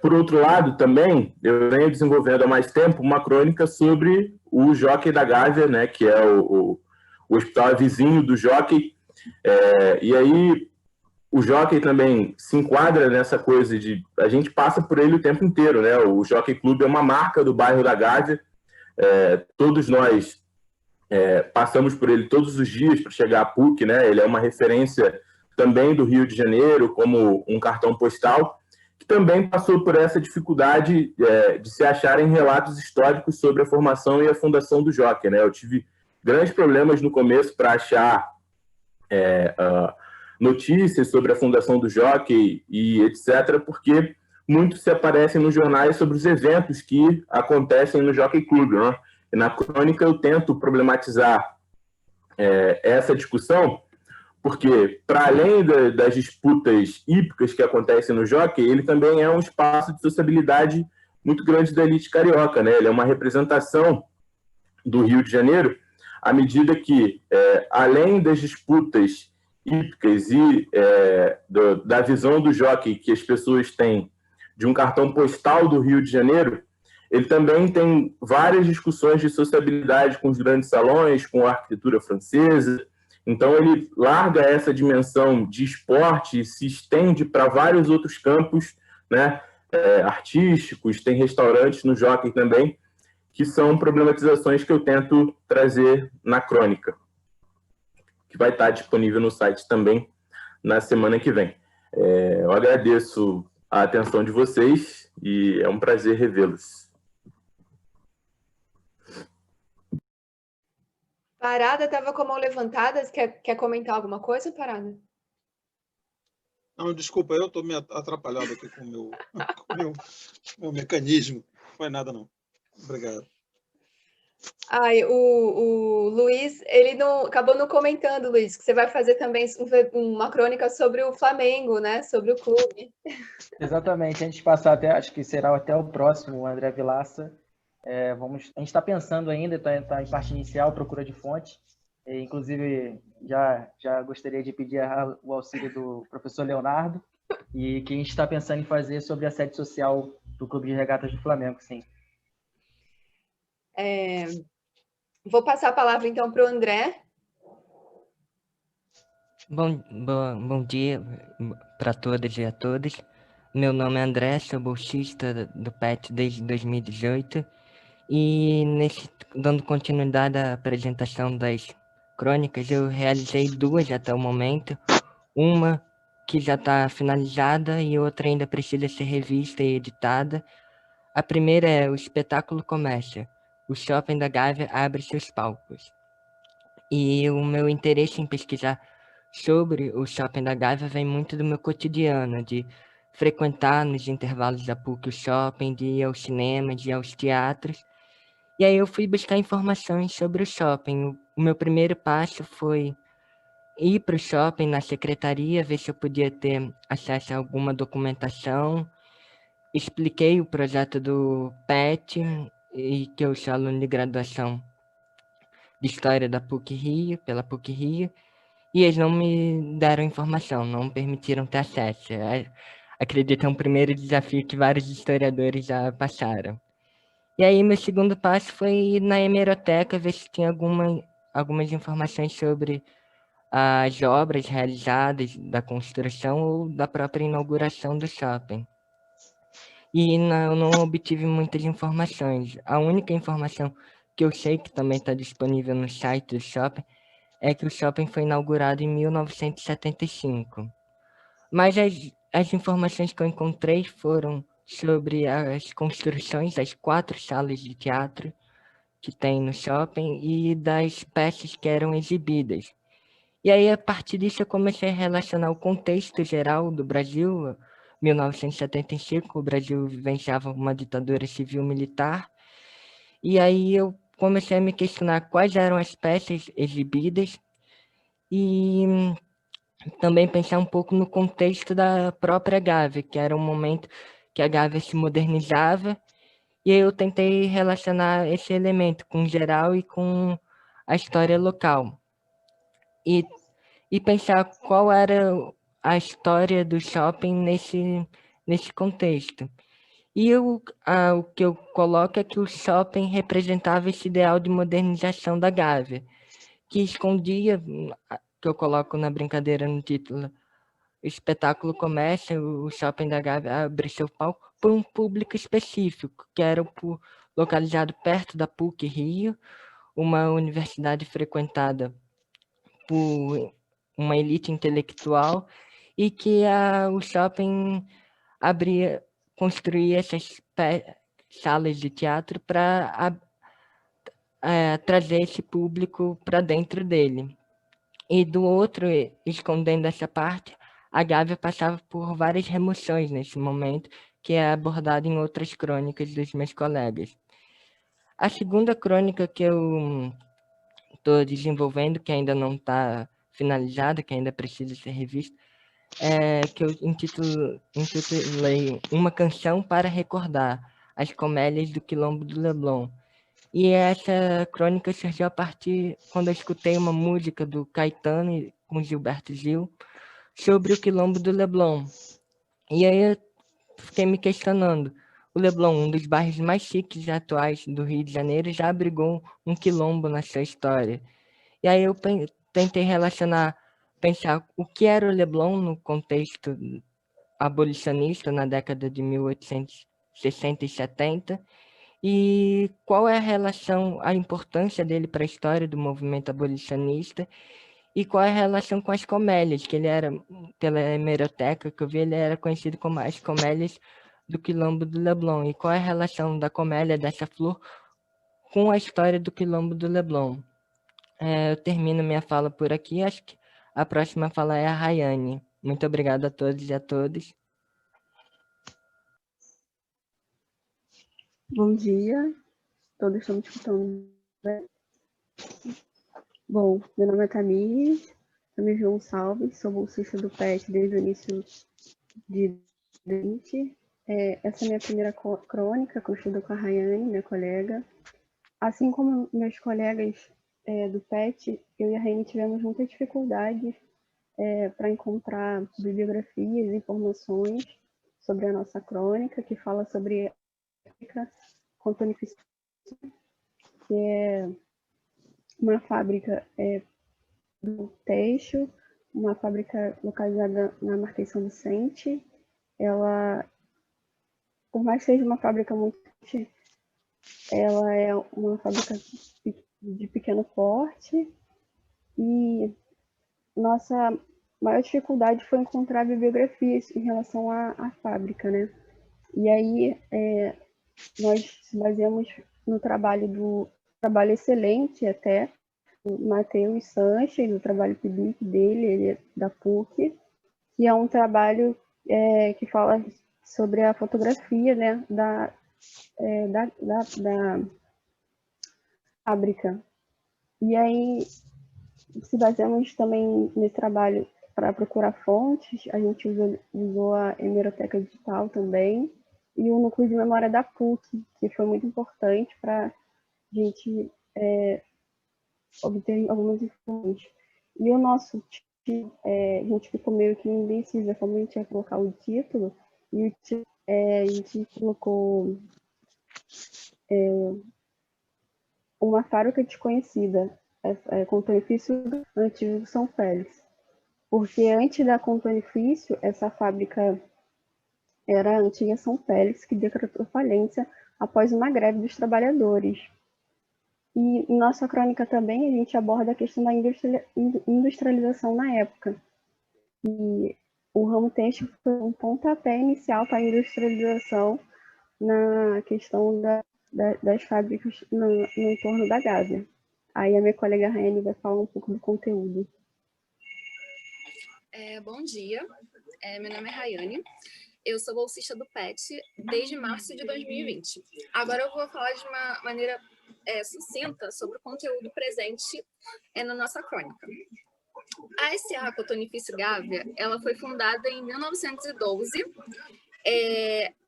Por outro lado, também, eu venho desenvolvendo há mais tempo uma crônica sobre o Jockey da Gávea, né? Que é o hospital vizinho do Jockey. E aí, o Jockey também se enquadra nessa coisa de... A gente passa por ele o tempo inteiro, né? O Jockey Club é uma marca do bairro da Gávea. Todos nós passamos por ele todos os dias para chegar à PUC, né? Ele é uma referência também do Rio de Janeiro, como um cartão postal, que também passou por essa dificuldade de se acharem relatos históricos sobre a formação e a fundação do Jockey, né? Eu tive grandes problemas no começo para achar notícias sobre a fundação do Jockey e etc., porque muito se aparecem nos jornais sobre os eventos que acontecem no Jockey Club, né? E na crônica eu tento problematizar essa discussão, porque, para além das disputas hípicas que acontecem no Jockey, ele também é um espaço de sociabilidade muito grande da elite carioca, né? Ele é uma representação do Rio de Janeiro, à medida que, além das disputas hípicas e da visão do Jockey que as pessoas têm de um cartão postal do Rio de Janeiro, ele também tem várias discussões de sociabilidade com os grandes salões, com a arquitetura francesa. Então, ele larga essa dimensão de esporte e se estende para vários outros campos, né, artísticos, tem restaurantes no Jockey também, que são problematizações que eu tento trazer na crônica, que vai estar disponível no site também na semana que vem. Eu agradeço a atenção de vocês e é um prazer revê-los. Parada estava com a mão levantada. Quer comentar alguma coisa, Parada? Não, desculpa, eu estou me atrapalhado aqui com o meu mecanismo. Não foi nada, não. Obrigado. Ai, o Luiz, ele acabou não comentando, Luiz, que você vai fazer também uma crônica sobre o Flamengo, né? Sobre o clube. Exatamente, a gente passar até, acho que será até o próximo, o André Vilaça. A gente está pensando ainda, está em parte inicial, procura de fonte. Inclusive, já gostaria de pedir o auxílio do professor Leonardo, e que a gente está pensando em fazer sobre a sede social do Clube de Regatas do Flamengo, sim. Vou passar a palavra, então, para o André. Bom dia para todas e a todos. Meu nome é André, sou bolsista do PET desde 2018 e, dando continuidade à apresentação das crônicas, eu realizei 2 até o momento, uma que já está finalizada e outra ainda precisa ser revista e editada. A primeira é O Espetáculo Começa. O Shopping da Gávea abre seus palcos. E o meu interesse em pesquisar sobre o Shopping da Gávea vem muito do meu cotidiano, de frequentar nos intervalos da PUC o shopping, de ir ao cinema, de ir aos teatros. E aí eu fui buscar informações sobre o shopping. O meu primeiro passo foi ir para o shopping na secretaria, ver se eu podia ter acesso a alguma documentação. Expliquei o projeto do PET, e que eu sou aluno de graduação de História da PUC-Rio, pela PUC-Rio, e eles não me deram informação, não permitiram ter acesso. Acredito que é um primeiro desafio que vários historiadores já passaram. E aí, meu segundo passo foi ir na hemeroteca, ver se tinha algumas informações sobre as obras realizadas da construção ou da própria inauguração do shopping. E eu não obtive muitas informações. A única informação que eu sei, que também está disponível no site do shopping, é que o shopping foi inaugurado em 1975. Mas as informações que eu encontrei foram sobre as construções das 4 salas de teatro que tem no shopping e das peças que eram exibidas. E aí, a partir disso, eu comecei a relacionar o contexto geral do Brasil. 1975, o Brasil vivenciava uma ditadura civil-militar. E aí eu comecei a me questionar quais eram as peças exibidas e também pensar um pouco no contexto da própria Gávea, que era um momento que a Gávea se modernizava, e aí eu tentei relacionar esse elemento com o geral e com a história local. E pensar qual era a história do shopping nesse contexto. E o que eu coloco é que o shopping representava esse ideal de modernização da Gávea, que escondia, que eu coloco na brincadeira no título, o espetáculo começa, o shopping da Gávea abre seu palco por um público específico, que era localizado perto da PUC-Rio, uma universidade frequentada por uma elite intelectual, e que o shopping construía essas salas de teatro para trazer esse público para dentro dele. E do outro, escondendo essa parte, a Gávea passava por várias remoções nesse momento, que é abordado em outras crônicas dos meus colegas. A segunda crônica que eu estou desenvolvendo, que ainda não está finalizada, que ainda precisa ser revista, que eu intitulei Uma Canção para Recordar, as Comédias do Quilombo do Leblon. E essa crônica surgiu a partir quando eu escutei uma música do Caetano com Gilberto Gil sobre o Quilombo do Leblon. E aí eu fiquei me questionando. O Leblon, um dos bairros mais chiques e atuais do Rio de Janeiro, já abrigou um quilombo na sua história. E aí eu tentei pensar o que era o Leblon no contexto abolicionista na década de 1860 e 70, e qual é a relação, a importância dele para a história do movimento abolicionista, e qual é a relação com as comélias, que ele era, pela hemeroteca que eu vi, ele era conhecido como as comélias do Quilombo do Leblon, e qual é a relação da comélia dessa flor com a história do Quilombo do Leblon. Eu termino minha fala por aqui, acho que a próxima fala é a Rayane. Muito obrigado a todos e a todas. Bom dia, todos estão me escutando bem? Bom, meu nome é Tamires, João Salves, sou bolsista do PET desde o início de 2020. Essa é a minha primeira crônica, construída com a Rayane, minha colega. Assim como meus colegas do PET, eu e a Rayane tivemos muita dificuldade para encontrar bibliografias e informações sobre a nossa crônica, que fala sobre a Contonificio, que é uma fábrica do têxtil, uma fábrica localizada na Marquês de São Vicente. Ela, por mais que seja uma fábrica muito grande, ela é uma fábrica de pequeno porte e nossa maior dificuldade foi encontrar bibliografias em relação à fábrica, né? E aí nós se baseamos no trabalho excelente até, do Matheus Sanches, do trabalho PIBIC dele, ele é da PUC, que é um trabalho que fala sobre a fotografia, né, da fábrica. E aí se baseamos também nesse trabalho para procurar fontes, a gente usou a hemeroteca digital também, e o núcleo de memória da PUC, que foi muito importante para a gente obter algumas informações. E o nosso a gente ficou meio que indecisa como a gente ia colocar o título, e a gente colocou uma fábrica desconhecida, Contonifício Antigo São Félix. Porque antes da Contonifício, essa fábrica era a antiga São Félix, que decretou falência após uma greve dos trabalhadores. E em nossa crônica também a gente aborda a questão da industrialização na época. E o ramo têxtil foi um pontapé inicial para a industrialização na questão das fábricas no entorno da Gávea. Aí a minha colega Rayane vai falar um pouco do conteúdo. Bom dia, meu nome é Rayane, eu sou bolsista do PET desde março de 2020. Agora eu vou falar de uma maneira sucinta sobre o conteúdo presente na nossa crônica. A S.A. Cotonifício Gávea, ela foi fundada em 1912,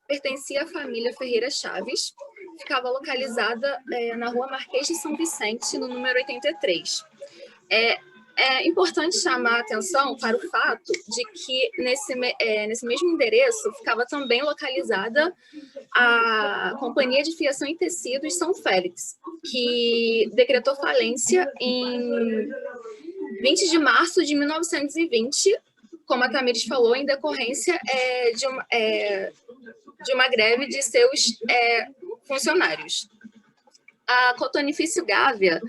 pertencia à família Ferreira Chaves, ficava localizada na rua Marquês de São Vicente, no número 83. É importante chamar a atenção para o fato de que nesse mesmo endereço ficava também localizada a Companhia de Fiação e Tecidos São Félix, que decretou falência em 20 de março de 1920, como a Tamires falou, em decorrência de uma greve de seus funcionários. A Cotonifício Gávea,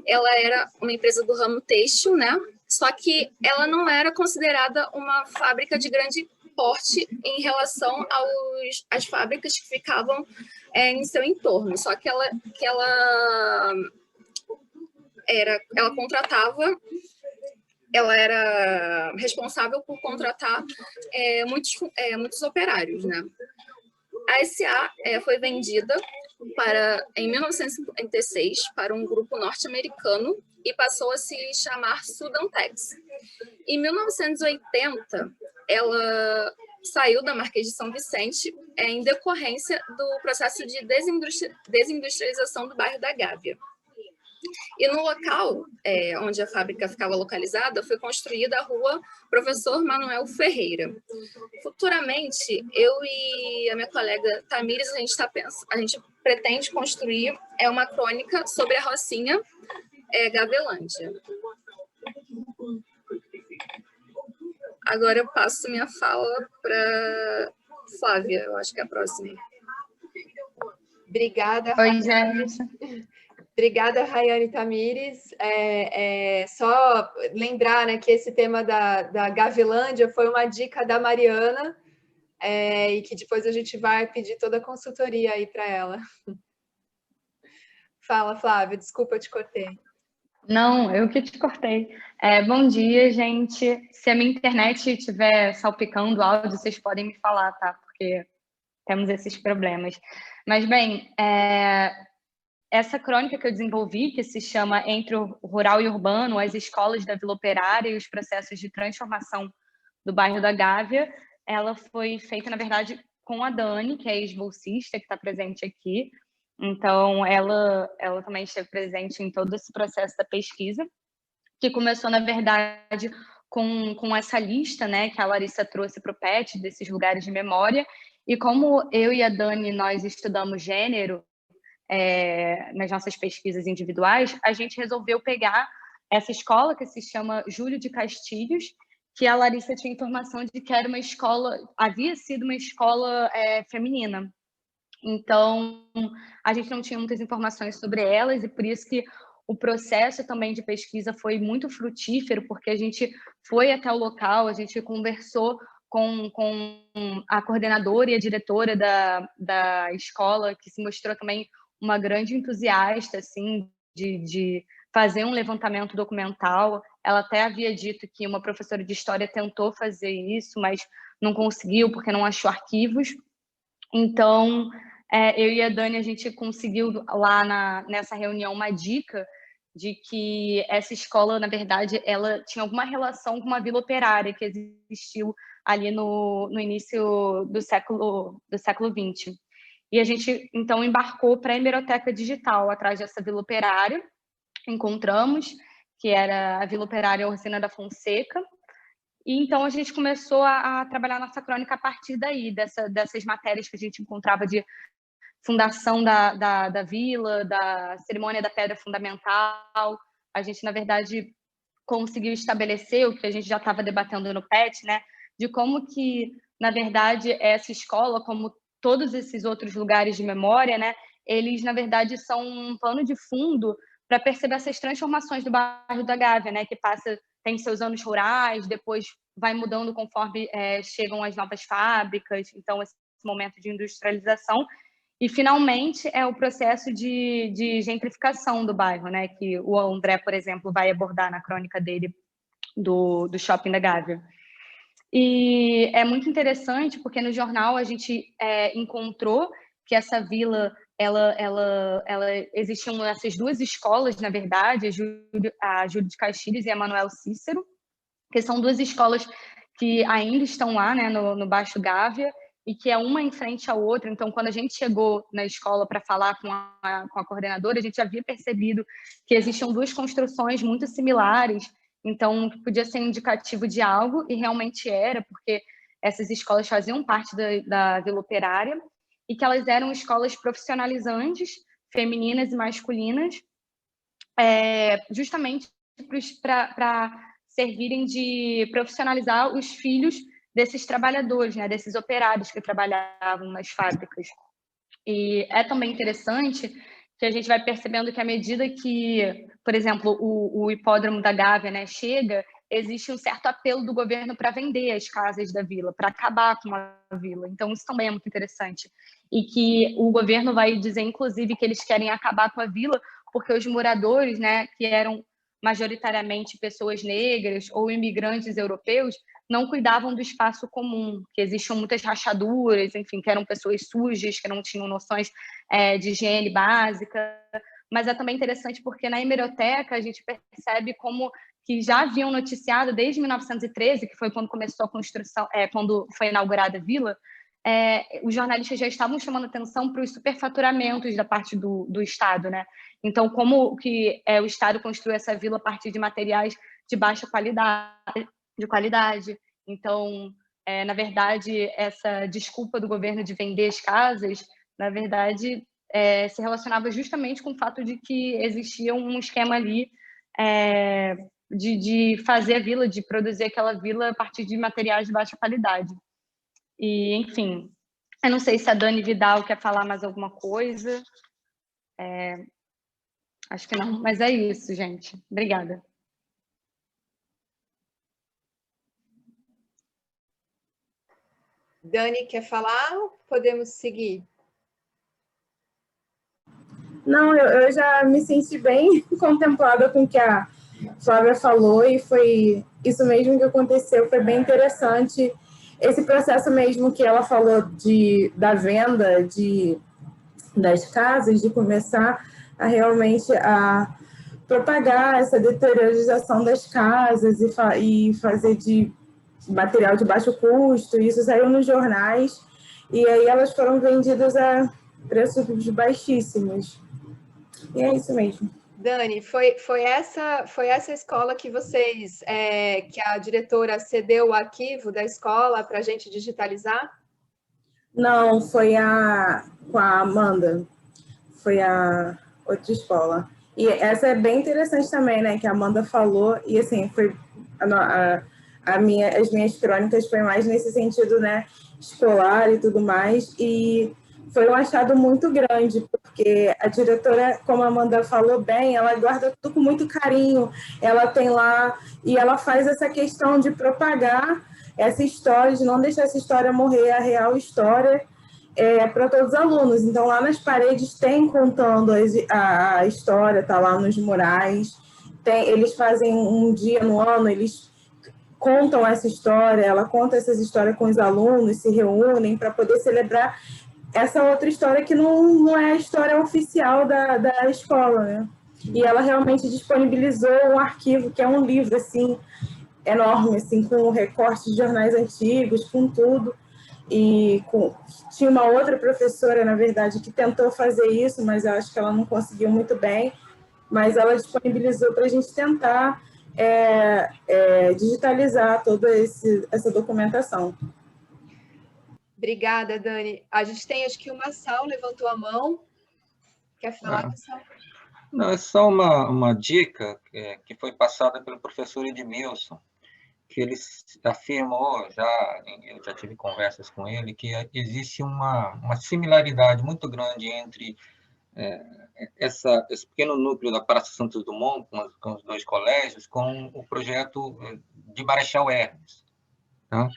ela era uma empresa do ramo têxtil, né? Só que ela não era considerada uma fábrica de grande porte em relação às fábricas que ficavam em seu entorno. Só que ela contratava, ela era responsável por contratar muitos operários, né? A SA foi vendida em 1956 para um grupo norte-americano e passou a se chamar Sudantex. Em 1980, ela saiu da Marquês de São Vicente em decorrência do processo de desindustrialização do bairro da Gávea. E no local onde a fábrica ficava localizada, foi construída a rua Professor Manuel Ferreira. Futuramente, eu e a minha colega Tamires, a gente pretende construir uma crônica sobre a Rocinha Gavelândia. Agora eu passo minha fala para Flávia, eu acho que é a próxima. Obrigada. Oi, gente. Obrigada, Rayane Tamires. Só lembrar, né, que esse tema da Gavelândia foi uma dica da Mariana, e que depois a gente vai pedir toda a consultoria aí para ela. Fala, Flávia, desculpa, eu te cortei. Não, eu que te cortei. Bom dia, gente. Se a minha internet estiver salpicando o áudio, vocês podem me falar, tá? Porque temos esses problemas. Mas, bem, essa crônica que eu desenvolvi, que se chama Entre o Rural e o Urbano, as escolas da Vila Operária e os processos de transformação do bairro da Gávea, ela foi feita, na verdade, com a Dani, que é ex-bolsista, que está presente aqui. Então, ela também esteve presente em todo esse processo da pesquisa, que começou, na verdade, com essa lista, né, que a Larissa trouxe para o PET, desses lugares de memória. E como eu e a Dani, nós estudamos gênero nas nossas pesquisas individuais, a gente resolveu pegar essa escola que se chama Júlio de Castilhos, que a Larissa tinha informação de que era uma escola, havia sido uma escola feminina. Então, a gente não tinha muitas informações sobre elas, e por isso que o processo também de pesquisa foi muito frutífero, porque a gente foi até o local, a gente conversou com a coordenadora e a diretora da escola, que se mostrou também uma grande entusiasta, assim, de fazer um levantamento documental. Ela até havia dito que uma professora de história tentou fazer isso, mas não conseguiu porque não achou arquivos. Então, eu e a Dani, a gente conseguiu lá nessa reunião uma dica de que essa escola, na verdade, ela tinha alguma relação com uma vila operária que existiu ali no início do século XX. E a gente, então, embarcou para a hemeroteca digital atrás dessa vila operária. Encontramos, que era a Vila Operária Orsina da Fonseca. E então a gente começou a trabalhar nossa crônica a partir daí, dessas matérias que a gente encontrava de fundação da vila, da cerimônia da pedra fundamental. A gente, na verdade, conseguiu estabelecer o que a gente já estava debatendo no PET, né? De como que, na verdade, essa escola, como todos esses outros lugares de memória, né? Eles, na verdade, são um pano de fundo para perceber essas transformações do bairro da Gávea, né? Que tem seus anos rurais, depois vai mudando conforme chegam as novas fábricas, então esse momento de industrialização, e finalmente é o processo de gentrificação do bairro, né, que o André, por exemplo, vai abordar na crônica dele do Shopping da Gávea. E é muito interessante porque no jornal a gente encontrou que essa vila existiam essas duas escolas, na verdade, a Júlio de Castilhos e a Manuel Cícero, que são duas escolas que ainda estão lá, né, no Baixo Gávea, e que é uma em frente à outra. Então, quando a gente chegou na escola para falar com a coordenadora, a gente havia percebido que existiam duas construções muito similares, então podia ser indicativo de algo, e realmente era, porque essas escolas faziam parte da Vila Operária, e que elas eram escolas profissionalizantes, femininas e masculinas, justamente para servirem de profissionalizar os filhos desses trabalhadores, né, desses operários que trabalhavam nas fábricas. E é também interessante que a gente vai percebendo que à medida que, por exemplo, o hipódromo da Gávea, né, chega, existe um certo apelo do governo para vender as casas da vila, para acabar com a vila. Então, isso também é muito interessante. E que o governo vai dizer, inclusive, que eles querem acabar com a vila porque os moradores, né, que eram majoritariamente pessoas negras ou imigrantes europeus, não cuidavam do espaço comum, que existiam muitas rachaduras, enfim, que eram pessoas sujas, que não tinham noções de higiene básica. Mas é também interessante porque na hemeroteca a gente percebe como que já haviam noticiado desde 1913, que foi quando começou a construção, quando foi inaugurada a vila, os jornalistas já estavam chamando atenção para os superfaturamentos da parte do Estado, né? Então, como que o Estado construiu essa vila a partir de materiais de baixa qualidade. Então, na verdade, essa desculpa do governo de vender as casas, na verdade, se relacionava justamente com o fato de que existia um esquema ali de fazer a vila, de produzir aquela vila a partir de materiais de baixa qualidade. E, enfim, eu não sei se a Dani Vidal quer falar mais alguma coisa. Acho que não, mas é isso, gente. Obrigada. Dani, quer falar? Podemos seguir? Não, eu já me senti bem contemplada com o que a Flávia falou e foi isso mesmo que aconteceu, foi bem interessante. Esse processo mesmo que ela falou da venda das casas, de começar a realmente a propagar essa deteriorização das casas e fazer de material de baixo custo, isso saiu nos jornais, e aí elas foram vendidas a preços baixíssimos. E é isso mesmo. Dani, foi essa escola que vocês, que a diretora cedeu o arquivo da escola para a gente digitalizar? Não, foi com a Amanda, foi a outra escola. E essa é bem interessante também, né, que a Amanda falou, e assim, foi as minhas crônicas foi mais nesse sentido, né, escolar e tudo mais, e foi um achado muito grande, porque a diretora, como a Amanda falou bem, ela guarda tudo com muito carinho, ela tem lá, e ela faz essa questão de propagar essa história, de não deixar essa história morrer, a real história, para todos os alunos. Então, lá nas paredes tem contando a história, tá lá nos murais, eles fazem um dia no ano, eles contam essa história, ela conta essas histórias com os alunos, se reúnem para poder celebrar essa outra história que não é a história oficial da escola, né? E ela realmente disponibilizou um arquivo, que é um livro, assim, enorme, assim, com recortes de jornais antigos, com tudo. E tinha uma outra professora, na verdade, que tentou fazer isso, mas eu acho que ela não conseguiu muito bem, mas ela disponibilizou para a gente tentar digitalizar toda essa documentação. Obrigada, Dani. A gente tem, acho que o Massal levantou a mão. Quer falar, Massal? Não, é só uma dica que foi passada pelo professor Edmilson, que ele afirmou, eu já tive conversas com ele, que existe uma similaridade muito grande entre esse pequeno núcleo da Praça Santos Dumont, com os dois colégios, com o projeto de Marechal Hermes. Tá?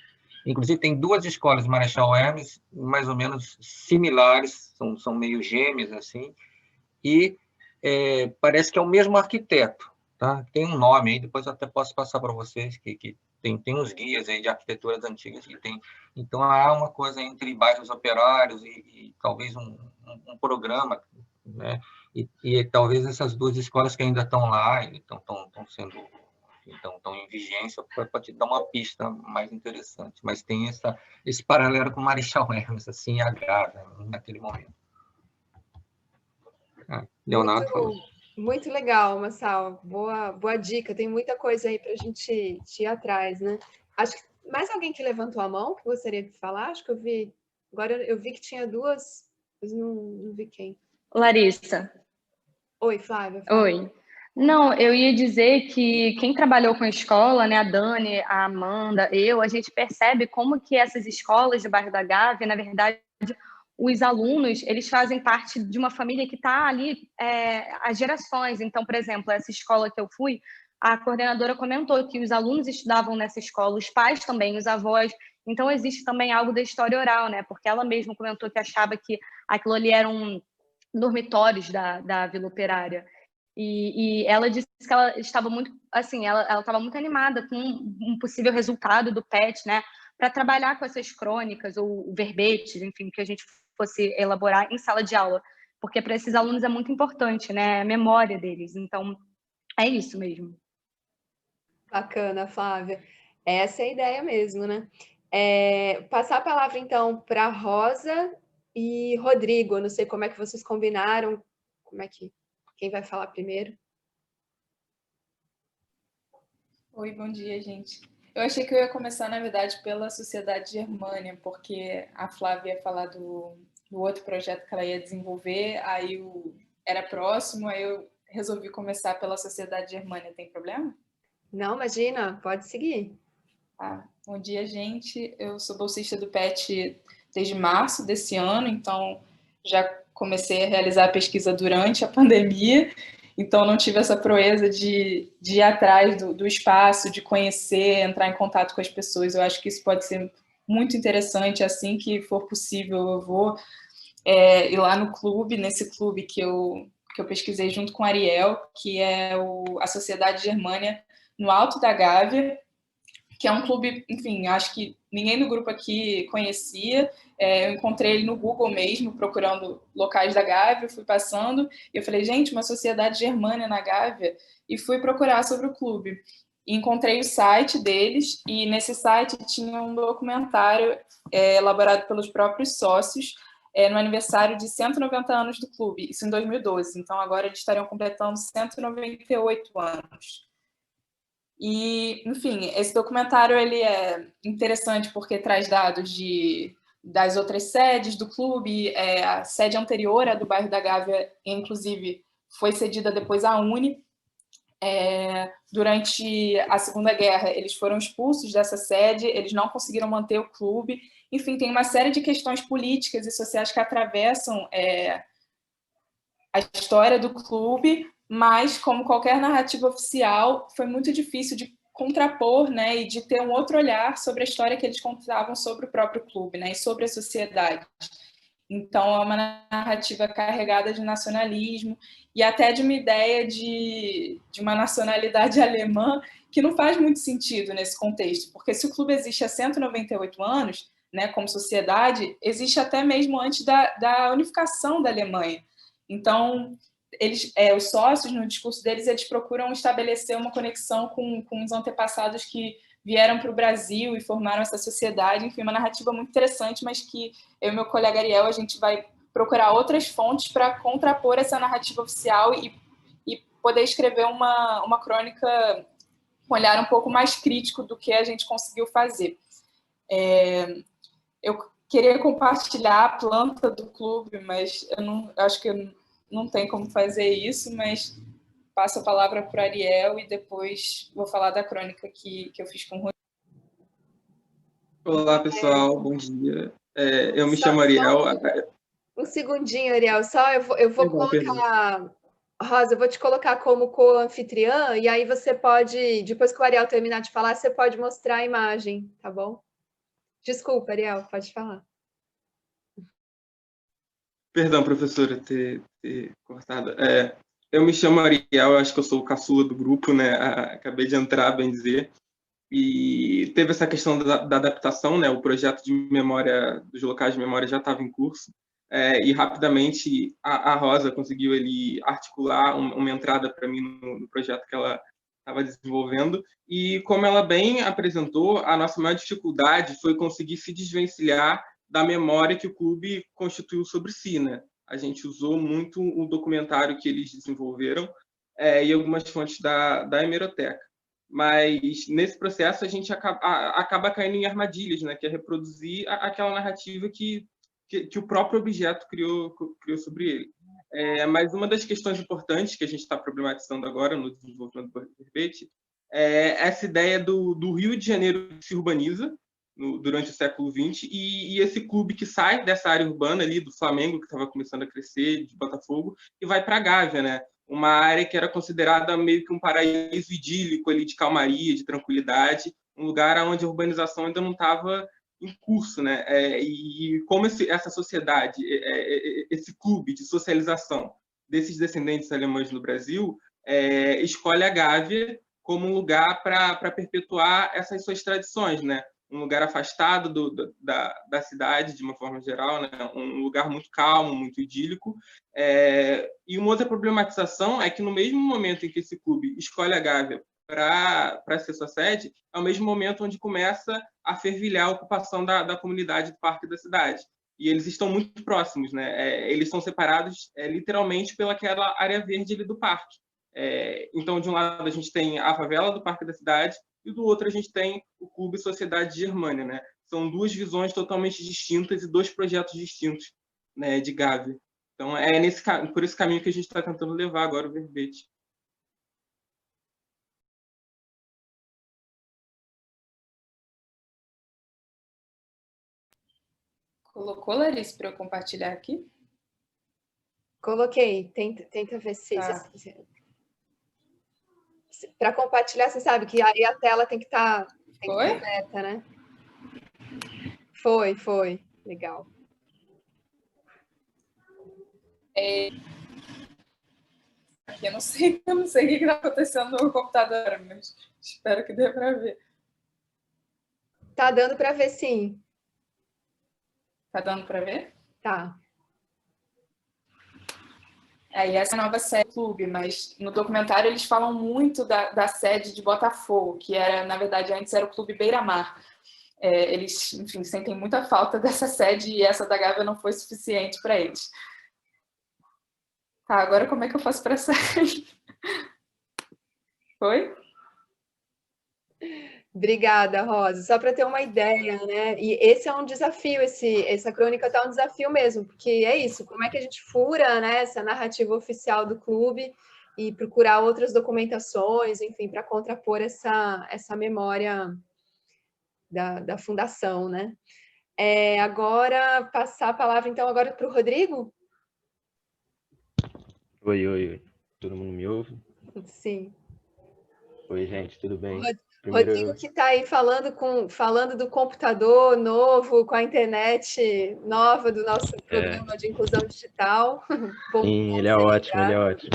Inclusive, tem duas escolas de Marechal Hermes, mais ou menos similares, são meio gêmeas, assim, e parece que é o mesmo arquiteto. Tá? Tem um nome aí, depois eu até posso passar para vocês, que tem uns guias aí de arquiteturas antigas que tem. Então, há uma coisa entre bairros operários e talvez um programa, né? E talvez essas duas escolas que ainda estão lá, estão em vigência, para te dar uma pista mais interessante. Mas tem esse paralelo com o Marechal Hermes, assim, naquele momento. Leonardo falou. Muito legal, Massal. Boa dica. Tem muita coisa aí para a gente ir atrás, né? Acho que mais alguém que levantou a mão que gostaria de falar? Acho que eu vi. Agora eu vi que tinha duas, mas não vi quem. Larissa. Oi, Flávia. Oi. Não, eu ia dizer que quem trabalhou com a escola, né, a Dani, a Amanda, a gente percebe como que essas escolas do bairro da Gávea, na verdade, os alunos, eles fazem parte de uma família que está ali há gerações. Então, por exemplo, essa escola que eu fui, a coordenadora comentou que os alunos estudavam nessa escola, os pais também, os avós. Então, existe também algo da história oral, né? Porque ela mesma comentou que achava que aquilo ali eram dormitórios da Vila Operária. E ela disse que ela estava muito, assim, ela estava muito animada com um possível resultado do PET, né? Para trabalhar com essas crônicas ou verbetes, enfim, que a gente fosse elaborar em sala de aula, porque para esses alunos é muito importante, né? A memória deles. Então, é isso mesmo. Bacana, Flávia. Essa é a ideia mesmo, né? Passar a palavra, então, para Rosa e Rodrigo. Eu não sei como é que vocês combinaram. Quem vai falar primeiro? Oi, bom dia, gente. Eu achei que eu ia começar, na verdade, pela Sociedade Germânia, porque a Flávia ia falar do outro projeto que ela ia desenvolver, aí era próximo, aí eu resolvi começar pela Sociedade Germânia. Tem problema? Não, imagina, pode seguir. Bom dia, gente. Eu sou bolsista do PET desde março desse ano, então já comecei a realizar a pesquisa durante a pandemia, então não tive essa proeza de ir atrás do espaço, de conhecer, entrar em contato com as pessoas. Eu acho que isso pode ser muito interessante. Assim que for possível, eu vou ir lá no clube, nesse clube que eu que eu pesquisei junto com a Ariel, que é a Sociedade Germânia no Alto da Gávea, que é um clube, enfim, acho que ninguém do grupo aqui conhecia. Eu encontrei ele no Google mesmo, procurando locais da Gávea, fui passando, e eu falei, gente, uma Sociedade Germânia na Gávea, e fui procurar sobre o clube. E encontrei o site deles, e nesse site tinha um documentário elaborado pelos próprios sócios, no aniversário de 190 anos do clube, isso em 2012. Então, agora eles estariam completando 198 anos. E, enfim, esse documentário ele é interessante porque traz dados das outras sedes do clube. A sede anterior, a do bairro da Gávea, inclusive, foi cedida depois à Uni. Durante a Segunda Guerra, eles foram expulsos dessa sede, eles não conseguiram manter o clube. Enfim, tem uma série de questões políticas e sociais que atravessam a história do clube, mas, como qualquer narrativa oficial, foi muito difícil de contrapor, né, e de ter um outro olhar sobre a história que eles contavam sobre o próprio clube, né, e sobre a sociedade. Então, é uma narrativa carregada de nacionalismo e até de uma ideia de uma nacionalidade alemã que não faz muito sentido nesse contexto, porque se o clube existe há 198 anos, né, como sociedade, existe até mesmo antes da unificação da Alemanha. Então, os sócios, no discurso deles, eles procuram estabelecer uma conexão com os antepassados que vieram para o Brasil e formaram essa sociedade. Enfim, uma narrativa muito interessante, mas que eu e meu colega Ariel, a gente vai procurar outras fontes para contrapor essa narrativa oficial e poder escrever uma crônica com um olhar um pouco mais crítico do que a gente conseguiu fazer. Eu queria compartilhar a planta do clube, mas eu acho que eu não tem como fazer isso, mas passo a palavra para o Ariel e depois vou falar da crônica que eu fiz com o Rodrigo. Olá, pessoal, bom dia. Eu me chamo Ariel. Um segundinho, Ariel, eu vou colocar... Rosa, eu vou te colocar como co-anfitriã, e aí você pode, depois que o Ariel terminar de falar, você pode mostrar a imagem, tá bom? Desculpa, Ariel, pode falar. Perdão, professora, ter cortado. Eu me chamo Ariel, eu acho que eu sou o caçula do grupo, né? Acabei de entrar, bem dizer. E teve essa questão da adaptação, né? O projeto de memória, dos locais de memória já estava em curso. E rapidamente a Rosa conseguiu ali articular uma entrada para mim no projeto que ela estava desenvolvendo. E como ela bem apresentou, a nossa maior dificuldade foi conseguir se desvencilhar da memória que o clube constituiu sobre si, né? A gente usou muito o documentário que eles desenvolveram e algumas fontes da hemeroteca. Mas nesse processo a gente acaba caindo em armadilhas, né? Que é reproduzir aquela narrativa que o próprio objeto criou sobre ele. Mas uma das questões importantes que a gente está problematizando agora no desenvolvimento do verbete é essa ideia do Rio de Janeiro que se urbaniza durante o século XX e esse clube que sai dessa área urbana ali do Flamengo, que estava começando a crescer, de Botafogo, e vai para a Gávea, né? Uma área que era considerada meio que um paraíso idílico ali de calmaria, de tranquilidade, um lugar onde a urbanização ainda não estava em curso, né? E como essa sociedade, esse clube de socialização desses descendentes alemães no Brasil, escolhe a Gávea como um lugar para perpetuar essas suas tradições, né? Um lugar afastado da cidade, de uma forma geral, né? Um lugar muito calmo, muito idílico. E uma outra problematização é que, no mesmo momento em que esse clube escolhe a Gávea para ser sua sede, é o mesmo momento onde começa a fervilhar a ocupação da comunidade do Parque da Cidade. E eles estão muito próximos, né? Eles são separados literalmente pelaquela área verde ali do parque. Então, de um lado, a gente tem a favela do Parque da Cidade e do outro a gente tem o Clube Sociedade Germânia, né? São duas visões totalmente distintas e dois projetos distintos, né, de Gávea. Então, por esse caminho que a gente está tentando levar agora o verbete. Colocou, Larissa, para eu compartilhar aqui? Coloquei. Tenta ver se... Tá. Para compartilhar, você sabe que aí a tela tem que estar Foi? aberta, né? Foi. Legal. aqui. Eu não sei o que está acontecendo no meu computador, mas espero que dê para ver. Tá dando para ver, sim. Tá dando para ver? Tá. E essa é a nova sede do clube, mas no documentário eles falam muito da sede de Botafogo, que era, na verdade, antes era o Clube Beira-Mar. Eles, enfim, sentem muita falta dessa sede e essa da Gávea não foi suficiente para eles. Tá, agora como é que eu faço para sair? Foi? Obrigada, Rosa. Só para ter uma ideia, né? E esse é um desafio, essa crônica está um desafio mesmo, porque é isso, como é que a gente fura, né, essa narrativa oficial do clube e procurar outras documentações, enfim, para contrapor essa memória da fundação, né? Agora, passar a palavra, então, agora para o Rodrigo? Oi. Todo mundo me ouve? Sim. Oi, gente, tudo bem? Rodrigo que está aí falando do computador novo, com a internet nova do nosso programa de inclusão digital. Sim, ele é ótimo, ele é ótimo.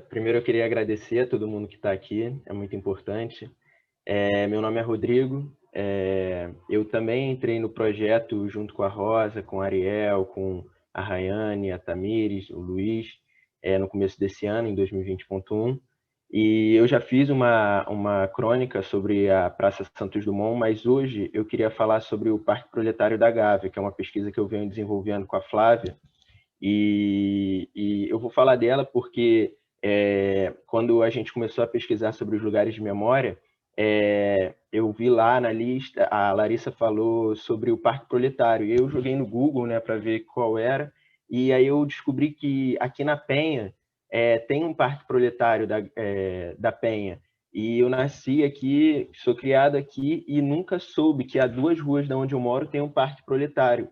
Primeiro eu queria agradecer a todo mundo que está aqui, é muito importante. Meu nome é Rodrigo, eu também entrei no projeto junto com a Rosa, com a Ariel, com a Rayane, a Tamires, o Luiz, no começo desse ano, em 2020.1, e eu já fiz uma crônica sobre a Praça Santos Dumont, mas hoje eu queria falar sobre o Parque Proletário da Gávea, que é uma pesquisa que eu venho desenvolvendo com a Flávia, e eu vou falar dela porque quando a gente começou a pesquisar sobre os lugares de memória, eu vi lá na lista, a Larissa falou sobre o Parque Proletário, e eu joguei no Google, né, para ver qual era, e aí eu descobri que aqui na Penha tem um Parque Proletário da Penha, e eu nasci aqui, sou criado aqui, e nunca soube que a 2 ruas de onde eu moro tem um Parque Proletário.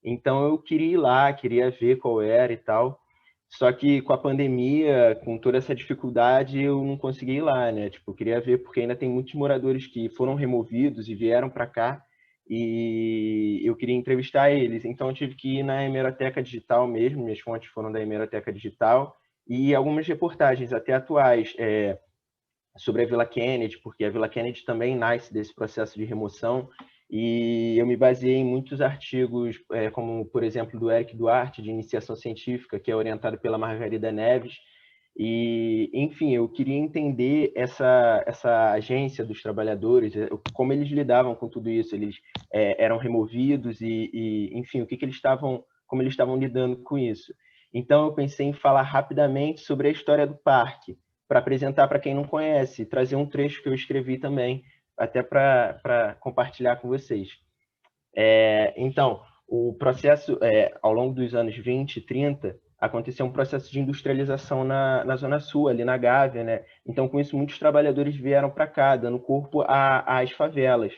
Então eu queria ir lá, queria ver qual era e tal, só que com a pandemia, com toda essa dificuldade, eu não consegui ir lá, né? Tipo, eu queria ver porque ainda tem muitos moradores que foram removidos e vieram para cá e eu queria entrevistar eles. Então eu tive que ir na Hemeroteca Digital mesmo, minhas fontes foram da Hemeroteca Digital e algumas reportagens até atuais sobre a Vila Kennedy, porque a Vila Kennedy também nasce desse processo de remoção. E eu me baseei em muitos artigos, como, por exemplo, do Eric Duarte, de iniciação científica, que é orientado pela Margarida Neves. E, enfim, eu queria entender essa agência dos trabalhadores, como eles lidavam com tudo isso. Eles eram removidos e, enfim, como eles estavam lidando com isso. Então, eu pensei em falar rapidamente sobre a história do parque, para apresentar para quem não conhece, trazer um trecho que eu escrevi também, até para compartilhar com vocês. Então, o processo, ao longo dos anos 20 e 30, aconteceu um processo de industrialização na Zona Sul, ali na Gávea, né? Então, com isso, muitos trabalhadores vieram para cá, dando corpo às favelas.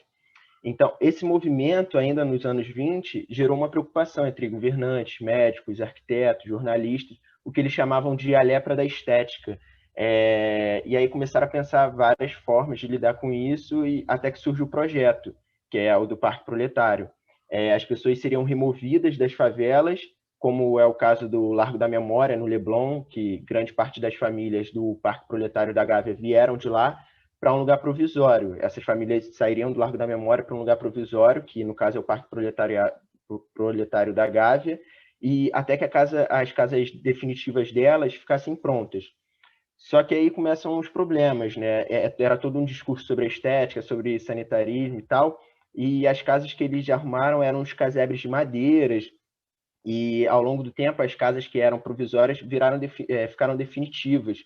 Então, esse movimento, ainda nos anos 20, gerou uma preocupação entre governantes, médicos, arquitetos, jornalistas, o que eles chamavam de a lepra da estética. E aí começaram a pensar várias formas de lidar com isso, e até que surge o projeto, que é o do Parque Proletário. As pessoas seriam removidas das favelas, como é o caso do Largo da Memória, no Leblon, que grande parte das famílias do Parque Proletário da Gávea vieram de lá, para um lugar provisório. Essas famílias sairiam do Largo da Memória para um lugar provisório, que no caso é o Parque Proletário da Gávea, e até que as casas definitivas delas ficassem prontas. Só que aí começam os problemas, né? Era todo um discurso sobre a estética, sobre sanitarismo e tal, e as casas que eles arrumaram eram os casebres de madeiras, e ao longo do tempo as casas que eram provisórias ficaram definitivas.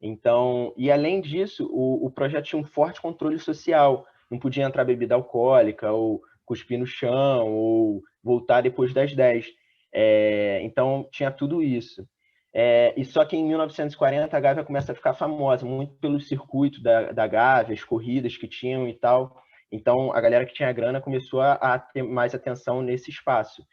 Então, e além disso, o projeto tinha um forte controle social, não podia entrar bebida alcoólica, ou cuspir no chão, ou voltar depois das 10. Então, tinha tudo isso. E só que em 1940 a Gávea começa a ficar famosa, muito pelo circuito da Gávea, as corridas que tinham e tal. Então, a galera que tinha grana começou a ter mais atenção nesse espaço.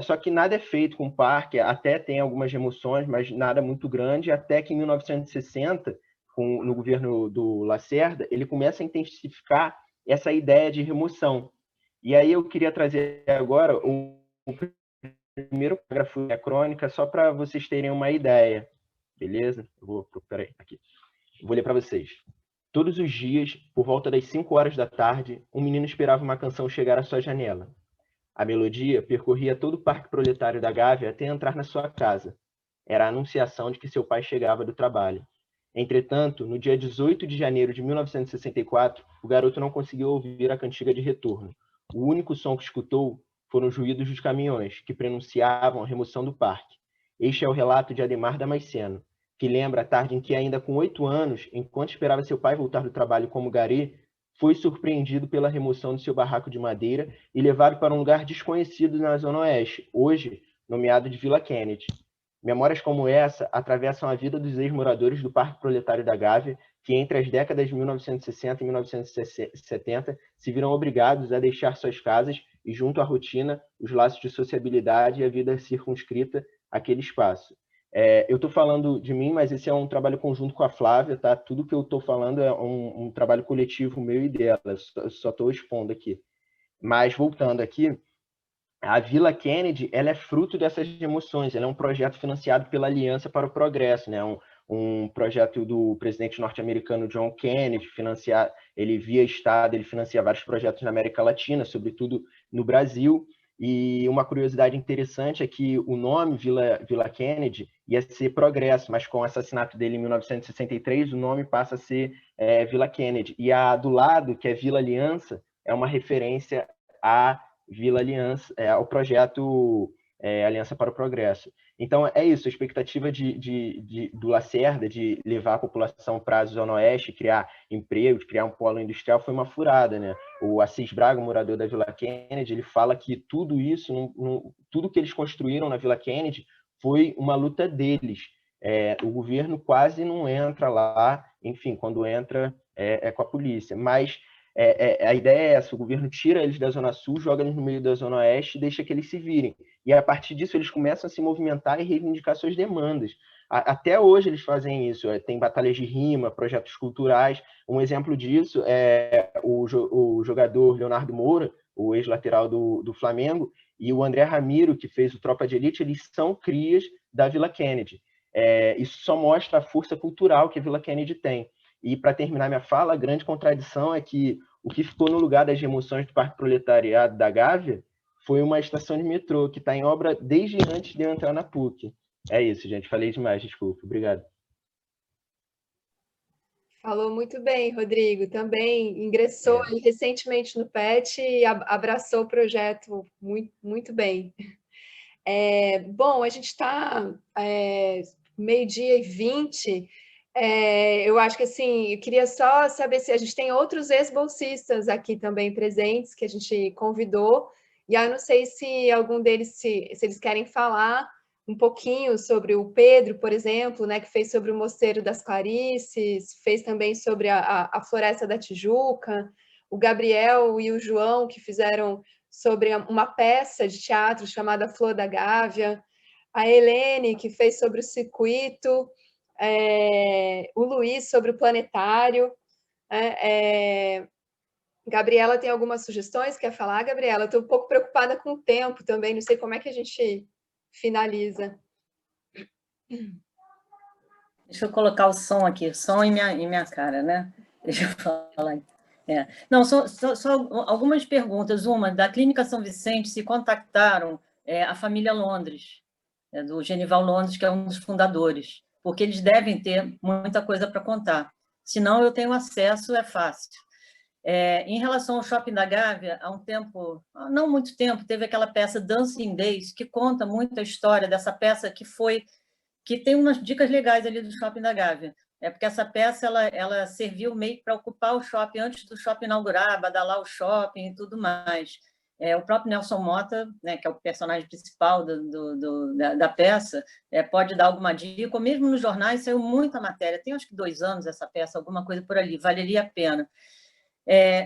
Só que nada é feito com o parque, até tem algumas remoções, mas nada muito grande, até que em 1960, no governo do Lacerda, ele começa a intensificar essa ideia de remoção. E aí eu queria trazer agora o primeiro parágrafo da crônica, só para vocês terem uma ideia, beleza? Eu vou procurar aqui. Vou ler para vocês. Todos os dias, por volta das 5 horas da tarde, um menino esperava uma canção chegar à sua janela. A melodia percorria todo o Parque Proletário da Gávea até entrar na sua casa. Era a anunciação de que seu pai chegava do trabalho. Entretanto, no dia 18 de janeiro de 1964, o garoto não conseguiu ouvir a cantiga de retorno. O único som que escutou foram os ruídos dos caminhões, que prenunciavam a remoção do parque. Este é o relato de Ademar Damasceno, que lembra a tarde em que, ainda com 8 anos, enquanto esperava seu pai voltar do trabalho como gari, foi surpreendido pela remoção do seu barraco de madeira e levado para um lugar desconhecido na Zona Oeste, hoje nomeado de Vila Kennedy. Memórias como essa atravessam a vida dos ex-moradores do Parque Proletário da Gávea, que entre as décadas de 1960 e 1970 se viram obrigados a deixar suas casas e, junto à rotina, os laços de sociabilidade e a vida circunscrita àquele espaço. Eu estou falando de mim, mas esse é um trabalho conjunto com a Flávia, tá? Tudo que eu estou falando é um trabalho coletivo meu e dela, só estou expondo aqui. Mas, voltando aqui, a Vila Kennedy, ela é fruto dessas emoções, ela é um projeto financiado pela Aliança para o Progresso, né? Um projeto do presidente norte-americano John Kennedy, ele via Estado, ele financia vários projetos na América Latina, sobretudo no Brasil, e uma curiosidade interessante é que o nome Vila Kennedy ia ser Progresso, mas com o assassinato dele em 1963, o nome passa a ser Vila Kennedy, e a do lado, que é Vila Aliança, é uma referência à Vila Aliança, ao projeto Aliança para o Progresso. Então, é isso, a expectativa do Lacerda de levar a população para a Zona Oeste, criar emprego, criar um polo industrial, foi uma furada, né? O Assis Braga, morador da Vila Kennedy, ele fala que tudo isso, tudo que eles construíram na Vila Kennedy foi uma luta deles. O governo quase não entra lá, enfim, quando entra é com a polícia, mas a ideia é essa, o governo tira eles da Zona Sul, joga eles no meio da Zona Oeste e deixa que eles se virem. E a partir disso eles começam a se movimentar e reivindicar suas demandas. Até hoje eles fazem isso, tem batalhas de rima, projetos culturais. Um exemplo disso é o jogador Leonardo Moura, o ex-lateral do Flamengo, e o André Ramiro, que fez o Tropa de Elite, eles são crias da Vila Kennedy. Isso só mostra a força cultural que a Vila Kennedy tem. E, para terminar minha fala, a grande contradição é que o que ficou no lugar das remoções do Parque Proletariado da Gávea foi uma estação de metrô que está em obra desde antes de eu entrar na PUC. É isso, gente. Falei demais, desculpa. Obrigado. Falou muito bem, Rodrigo. Também ingressou recentemente no PET e abraçou o projeto muito, muito bem. Bom, a gente está 12h20. Eu acho que assim, eu queria só saber se a gente tem outros ex-bolsistas aqui também presentes que a gente convidou, e eu não sei se algum deles, se eles querem falar um pouquinho sobre o Pedro, por exemplo, né, que fez sobre o Mosteiro das Clarices, fez também sobre a Floresta da Tijuca, o Gabriel e o João, que fizeram sobre uma peça de teatro chamada Flor da Gávea, a Helene, que fez sobre o circuito, o Luiz sobre o planetário. Gabriela tem algumas sugestões? Quer falar, Gabriela? Estou um pouco preocupada com o tempo também, não sei como é que a gente finaliza. Deixa eu colocar o som aqui, som em minha cara, né? Deixa eu falar. Não, só algumas perguntas. Uma, da Clínica São Vicente, se contactaram a família Londres, do Genival Londres, que é um dos fundadores, porque eles devem ter muita coisa para contar. Se não, eu tenho acesso, é fácil. Em relação ao Shopping da Gávea, há um tempo, não muito tempo, teve aquela peça Dancing Days, que conta muito a história dessa peça que tem umas dicas legais ali do Shopping da Gávea. Porque essa peça ela serviu meio para ocupar o shopping antes do shopping inaugurar, badalar o shopping e tudo mais. O próprio Nelson Mota, né, que é o personagem principal da peça, pode dar alguma dica, ou mesmo nos jornais saiu muita matéria, tem acho que 2 anos essa peça, alguma coisa por ali, valeria a pena.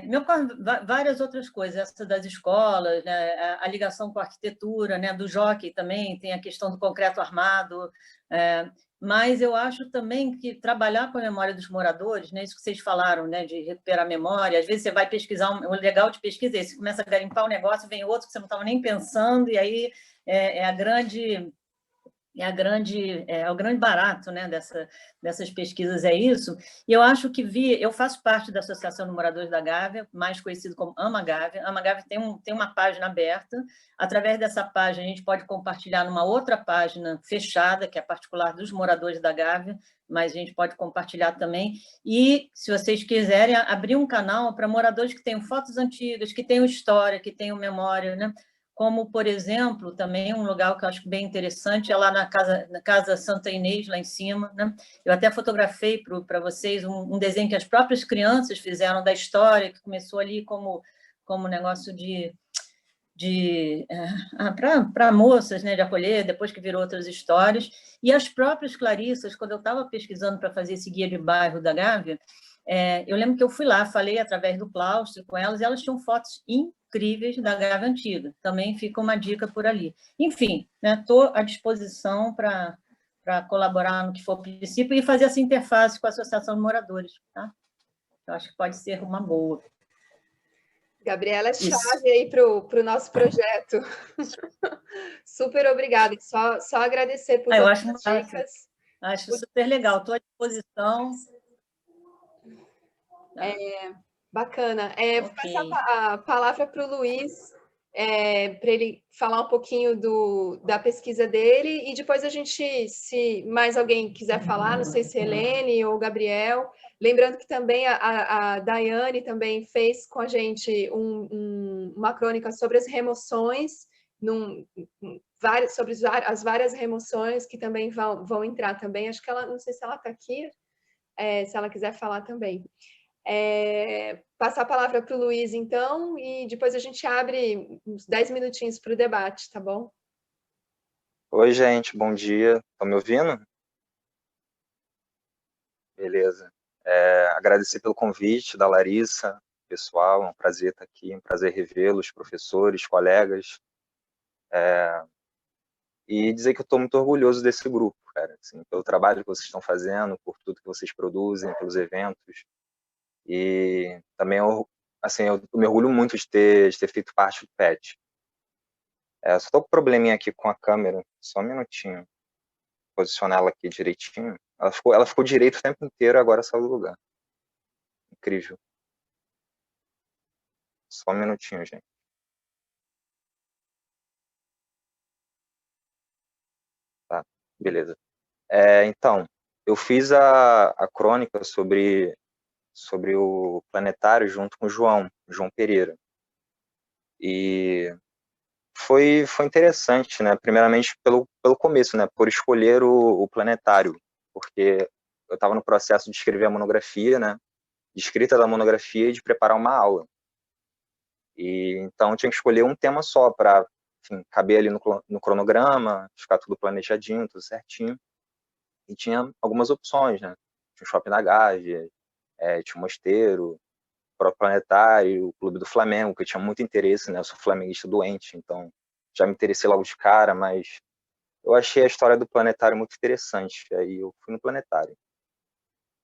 Me ocorrem várias outras coisas, essa das escolas, né, a ligação com a arquitetura, né, do jockey também, tem a questão do concreto armado, mas eu acho também que trabalhar com a memória dos moradores, né, isso que vocês falaram, né, de recuperar a memória, às vezes você vai pesquisar, o legal de pesquisa é esse, você começa a garimpar um negócio, vem outro que você não estava nem pensando, e aí é o grande barato, né, dessas pesquisas, é isso. E eu acho que eu faço parte da Associação de Moradores da Gávea, mais conhecido como Ama Gávea. Ama Gávea tem uma página aberta. Através dessa página, a gente pode compartilhar numa outra página fechada, que é particular dos moradores da Gávea, mas a gente pode compartilhar também. E, se vocês quiserem, abrir um canal para moradores que tenham fotos antigas, que tenham história, que tenham memória, né? Como, por exemplo, também um lugar que eu acho bem interessante é lá na Casa Santa Inês, lá em cima, né? Eu até fotografei para vocês um desenho que as próprias crianças fizeram da história, que começou ali como negócio para moças, né, de acolher, depois que virou outras histórias. E as próprias Clarissas, quando eu estava pesquisando para fazer esse guia de bairro da Gávea, eu lembro que eu fui lá, falei através do claustro com elas, e elas tinham fotos incríveis da Gávea antiga. Também fica uma dica por ali. Enfim, estou, né, à disposição para colaborar no que for possível e fazer essa interface com a Associação de Moradores. Tá? Eu acho que pode ser uma boa. Gabriela é chave aí para o nosso projeto. Super obrigada. Só agradecer por todas as dicas. Acho super legal. Estou à disposição. Bacana. Vou passar a palavra para o Luiz, para ele falar um pouquinho da pesquisa dele, e depois a gente, se mais alguém quiser falar, não sei se Helene ou Gabriel, lembrando que também a Daiane também fez com a gente uma crônica sobre as remoções, sobre as várias remoções que também vão entrar também. Acho que ela, não sei se ela está aqui, se ela quiser falar também. Passar a palavra para o Luiz, então, e depois a gente abre uns 10 minutinhos para o debate, tá bom? Oi, gente, bom dia. Estão me ouvindo? Beleza. Agradecer pelo convite da Larissa, pessoal, é um prazer estar aqui, um prazer revê-los, professores, colegas, e dizer que eu estou muito orgulhoso desse grupo, cara, assim, pelo trabalho que vocês estão fazendo, por tudo que vocês produzem, pelos eventos. E também, assim, eu me orgulho muito de ter feito parte do PET. Só estou com um probleminha aqui com a câmera, só um minutinho. Vou posicionar ela aqui direitinho. Ela ficou direito o tempo inteiro, agora saiu do lugar. Incrível. Só um minutinho, gente. Tá, beleza. Então, eu fiz a crônica sobre o planetário junto com o João Pereira. E foi interessante, né? Primeiramente pelo começo, né? Por escolher o planetário, porque eu estava no processo de escrever a monografia, né? De escrita da monografia e de preparar uma aula. E então eu tinha que escolher um tema só para, enfim, caber ali no cronograma, ficar tudo planejadinho, tudo certinho. E tinha algumas opções, né? Tinha o Shopping da Gávea, tinha o Mosteiro, o próprio Planetário, o Clube do Flamengo, que eu tinha muito interesse, né? Eu sou flamenguista doente, então já me interessei logo de cara, mas eu achei a história do Planetário muito interessante, aí eu fui no Planetário.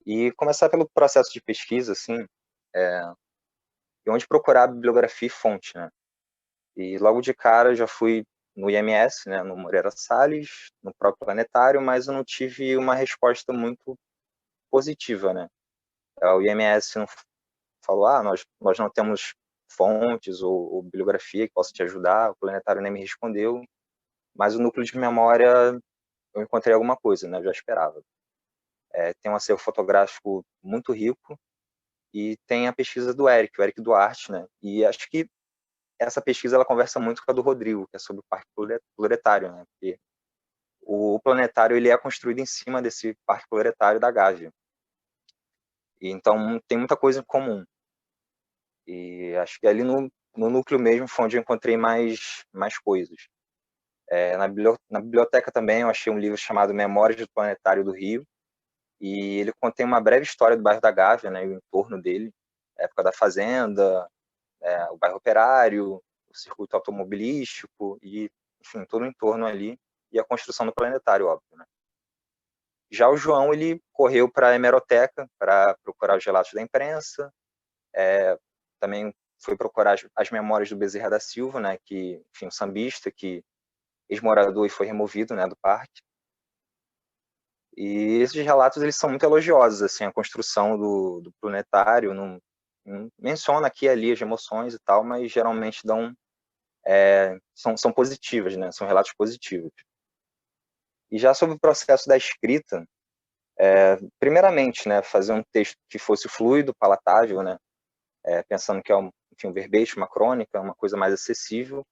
E começar pelo processo de pesquisa, assim, e onde procurar bibliografia e fonte, né? E logo de cara já fui no IMS, né? No Moreira Salles, no próprio Planetário, mas eu não tive uma resposta muito positiva, né? O IMS não falou, nós não temos fontes ou bibliografia que possa te ajudar, o Planetário nem me respondeu, mas o núcleo de memória eu encontrei alguma coisa, né? Eu já esperava. Tem um acervo fotográfico muito rico e tem a pesquisa do Eric, o Eric Duarte, né? E acho que essa pesquisa ela conversa muito com a do Rodrigo, que é sobre o Parque Floretário, né? Porque o Planetário ele é construído em cima desse Parque Floretário da Gávea. E então tem muita coisa em comum. E acho que ali no núcleo mesmo foi onde eu encontrei mais coisas. Na biblioteca também eu achei um livro chamado Memórias do Planetário do Rio, e ele contém uma breve história do bairro da Gávea, né, e o entorno dele, a época da fazenda, o bairro operário, o circuito automobilístico, e, enfim, todo o entorno ali, e a construção do planetário, óbvio, né. Já o João, ele correu para a hemeroteca para procurar os relatos da imprensa, também foi procurar as memórias do Bezerra da Silva, né, que, enfim, um sambista que ex-morador e foi removido, né, do parque. E esses relatos eles são muito elogiosos, assim, a construção do planetário não menciona aqui e ali as emoções e tal, mas geralmente são positivas, né? São relatos positivos. E já sobre o processo da escrita, primeiramente, né, fazer um texto que fosse fluido, palatável, né? Pensando que é um verbete, uma crônica, uma coisa mais acessível,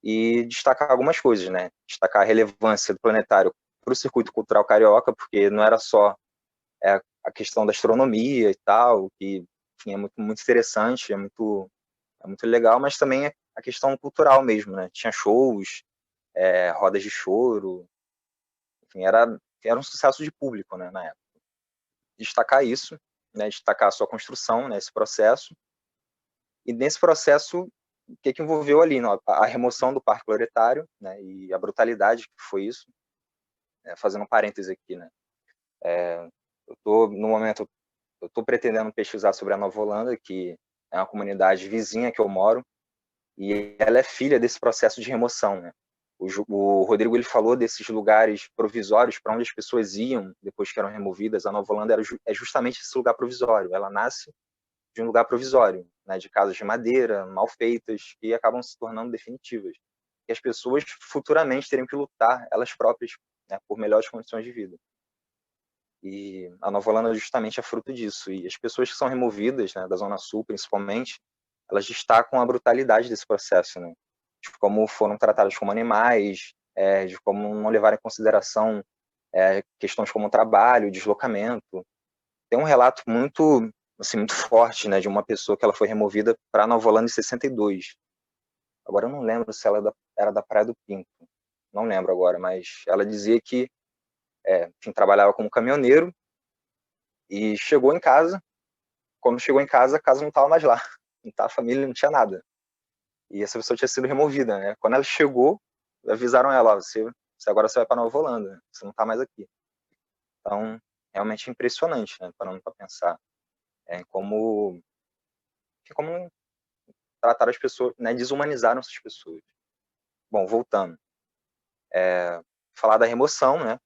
e destacar algumas coisas, né? Destacar a relevância do planetário para o circuito cultural carioca, porque não era só a questão da astronomia e tal, que enfim, é muito interessante, é muito legal, mas também a questão cultural mesmo, né? Tinha shows, rodas de choro, enfim, era um sucesso de público, né, na época. Destacar isso, né? Destacar a sua construção, né? Esse processo. E nesse processo, o que envolveu ali? A remoção do Parque Floretário, né? E a brutalidade que foi isso. Fazendo um parêntese aqui, né? No momento, eu estou pretendendo pesquisar sobre a Nova Holanda, que é uma comunidade vizinha que eu moro, e ela é filha desse processo de remoção, né? O Rodrigo ele falou desses lugares provisórios para onde as pessoas iam depois que eram removidas. A Nova Holanda é justamente esse lugar provisório. Ela nasce de um lugar provisório, né? De casas de madeira, mal feitas, que acabam se tornando definitivas. E as pessoas futuramente teriam que lutar, elas próprias, né, por melhores condições de vida. E a Nova Holanda justamente é fruto disso. E as pessoas que são removidas, né, da Zona Sul, principalmente, elas destacam a brutalidade desse processo, né? De como foram tratadas como animais, de como não levaram em consideração questões como trabalho, deslocamento. Tem um relato muito forte, né, de uma pessoa que ela foi removida para Nova Holanda em 62. Agora eu não lembro se ela era da Praia do Pinto. Não lembro agora, mas ela dizia que enfim, trabalhava como caminhoneiro e chegou em casa. Quando chegou em casa, a casa não estava mais lá. Não tava, a família não tinha nada. E essa pessoa tinha sido removida, né? Quando ela chegou, avisaram ela, você agora você vai para Nova Holanda, você não está mais aqui. Então, realmente é impressionante, né? Parando para pensar como trataram as pessoas, né? Desumanizaram essas pessoas. Bom, voltando. Falar da remoção, né?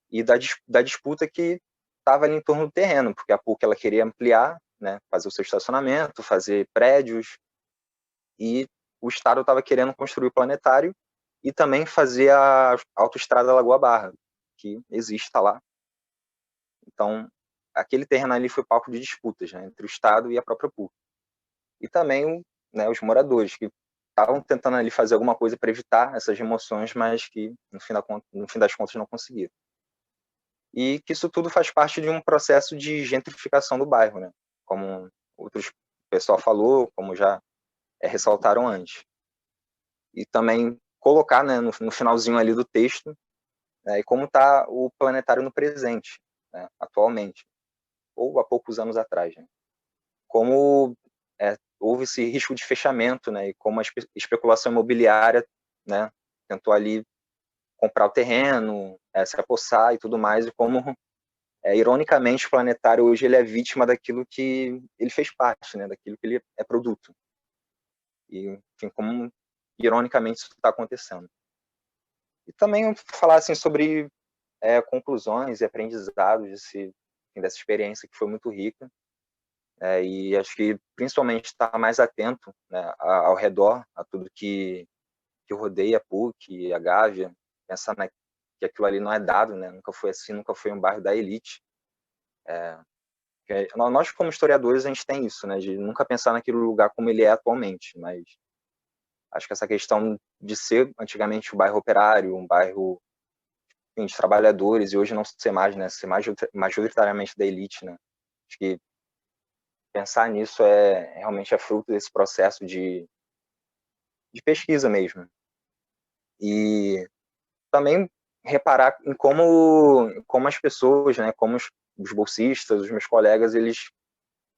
E da disputa que estava ali em torno do terreno, porque a PUC ela queria ampliar, né? Fazer o seu estacionamento, fazer prédios, e o Estado estava querendo construir o planetário e também fazer a autoestrada Lagoa Barra, que existe, está lá. Então, aquele terreno ali foi palco de disputas, né, entre o Estado e a própria PUC. E também, né, os moradores, que estavam tentando ali fazer alguma coisa para evitar essas remoções, mas que, no fim das contas, não conseguiram. E que isso tudo faz parte de um processo de gentrificação do bairro, né, como o pessoal falou, como já ressaltaram antes. E também colocar, né, no finalzinho ali do texto, né, e como está o planetário no presente, né, atualmente, ou há poucos anos atrás. Né. Como houve esse risco de fechamento, né, e como a especulação imobiliária, né, tentou ali comprar o terreno, se apossar e tudo mais, e como, ironicamente, o planetário hoje ele é vítima daquilo que ele fez parte, né, daquilo que ele é produto. E, enfim, como ironicamente isso está acontecendo. E também falar assim sobre conclusões e aprendizados dessa experiência que foi muito rica, e acho que principalmente estar mais atento, né, ao redor, a tudo que rodeia a PUC, a Gávea, pensar que aquilo ali não é dado, né, nunca foi assim, nunca foi um bairro da elite. Nós como historiadores a gente tem isso, né, de nunca pensar naquele lugar como ele é atualmente, mas acho que essa questão de ser antigamente um bairro operário, um bairro, enfim, de trabalhadores, e hoje não ser mais, né, ser majoritariamente da elite, né? Acho que pensar nisso realmente é fruto desse processo de pesquisa mesmo. E também reparar em como as pessoas, né, como os bolsistas, os meus colegas, eles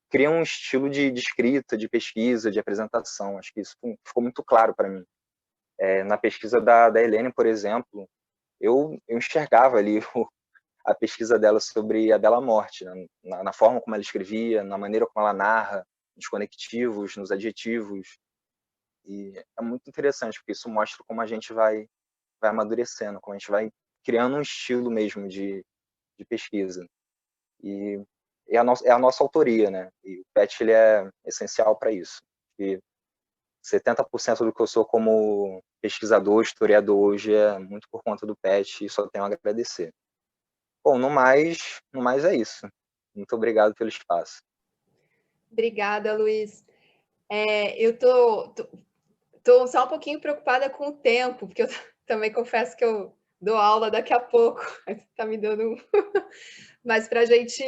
criam um estilo de escrita, de pesquisa, de apresentação. Acho que isso ficou muito claro para mim. Na pesquisa da Helene, por exemplo, eu enxergava ali a pesquisa dela sobre a Bela Morte, né? na forma como ela escrevia, na maneira como ela narra, nos conectivos, nos adjetivos. E é muito interessante, porque isso mostra como a gente vai amadurecendo, como a gente vai criando um estilo mesmo de pesquisa. E é a nossa autoria, né? E o PET ele é essencial para isso. E 70% do que eu sou como pesquisador, historiador hoje é muito por conta do PET e só tenho a agradecer. Bom, no mais é isso. Muito obrigado pelo espaço. Obrigada, Luiz. Eu tô só um pouquinho preocupada com o tempo, porque eu também confesso que eu dou aula daqui a pouco. Está me dando Mas para a gente...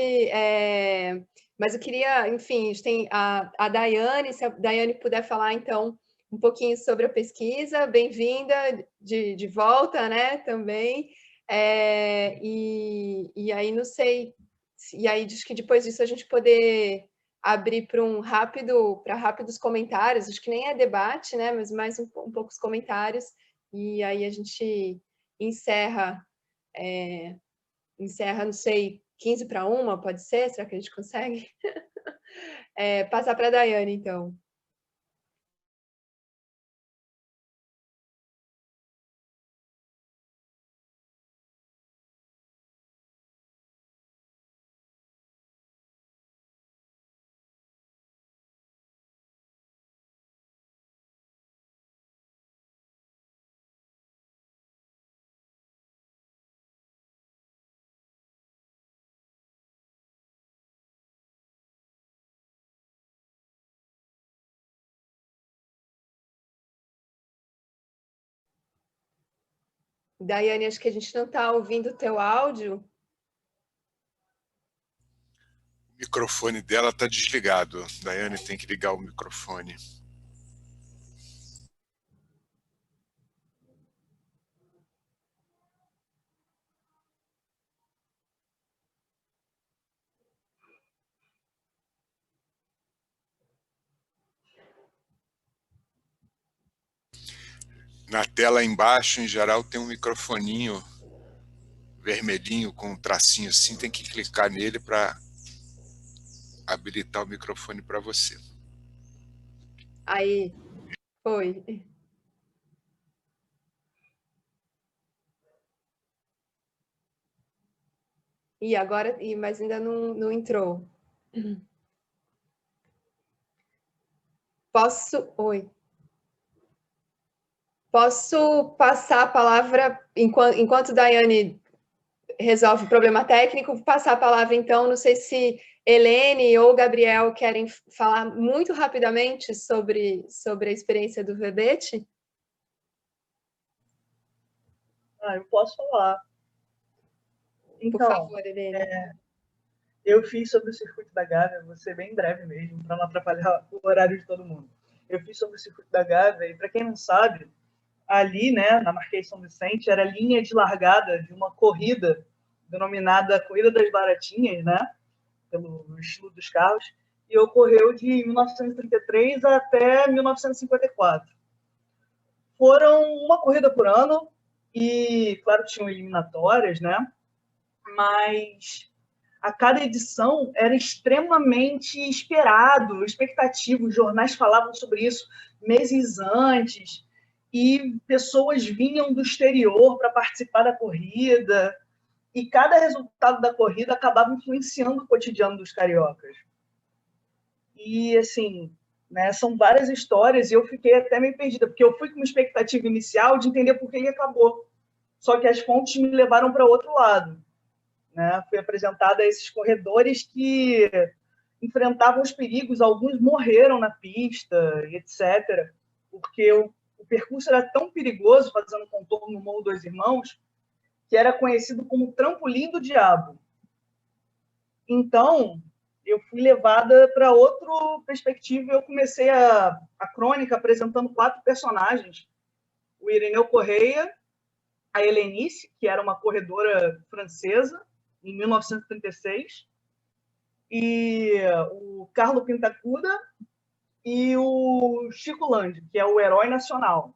Mas eu queria, enfim, a gente tem a Daiane, se a Daiane puder falar, então, um pouquinho sobre a pesquisa. Bem-vinda de volta, né, também. E aí, não sei... E aí, acho que depois disso a gente poder abrir para rápidos comentários, acho que nem é debate, né, mas mais um poucos comentários, e aí a gente encerra, não sei, 12:45, pode ser? Será que a gente consegue? Passar para a Daiane, então. Daiane, acho que a gente não está ouvindo o teu áudio. O microfone dela está desligado. Daiane tem que ligar o microfone. Na tela embaixo, em geral, tem um microfoninho vermelhinho com um tracinho assim, tem que clicar nele para habilitar o microfone para você. Aí, foi. E agora, mas ainda não entrou. Oi. Posso passar a palavra, enquanto Daiane resolve o problema técnico, passar a palavra, então, não sei se Helene ou Gabriel querem falar muito rapidamente sobre a experiência do Verbete? Eu posso falar. Então, por favor, Helene. Eu fiz sobre o circuito da Gávea, vou ser bem breve mesmo, para não atrapalhar o horário de todo mundo. Eu fiz sobre o circuito da Gávea, e para quem não sabe, ali, né, na Marquês São Vicente, era a linha de largada de uma corrida denominada Corrida das Baratinhas, né, pelo estilo dos carros, e ocorreu de 1933 até 1954. Foram uma corrida por ano, e, claro, tinham eliminatórias, né, mas a cada edição era extremamente esperado, expectativo, os jornais falavam sobre isso meses antes, e pessoas vinham do exterior para participar da corrida, e cada resultado da corrida acabava influenciando o cotidiano dos cariocas. E, assim, né, são várias histórias, e eu fiquei até meio perdida, porque eu fui com uma expectativa inicial de entender por que ele acabou, só que as fontes me levaram para outro lado. Né? Fui apresentada a esses corredores que enfrentavam os perigos, alguns morreram na pista, etc., porque o percurso era tão perigoso, fazendo contorno no Morro dos Irmãos, que era conhecido como Trampolim do Diabo. Então, eu fui levada para outra perspectiva, eu comecei a crônica apresentando 4 personagens, o Ireneu Correia, a Helenice, que era uma corredora francesa, em 1936, e o Carlo Pintacuda e o Chico Landi, que é o herói nacional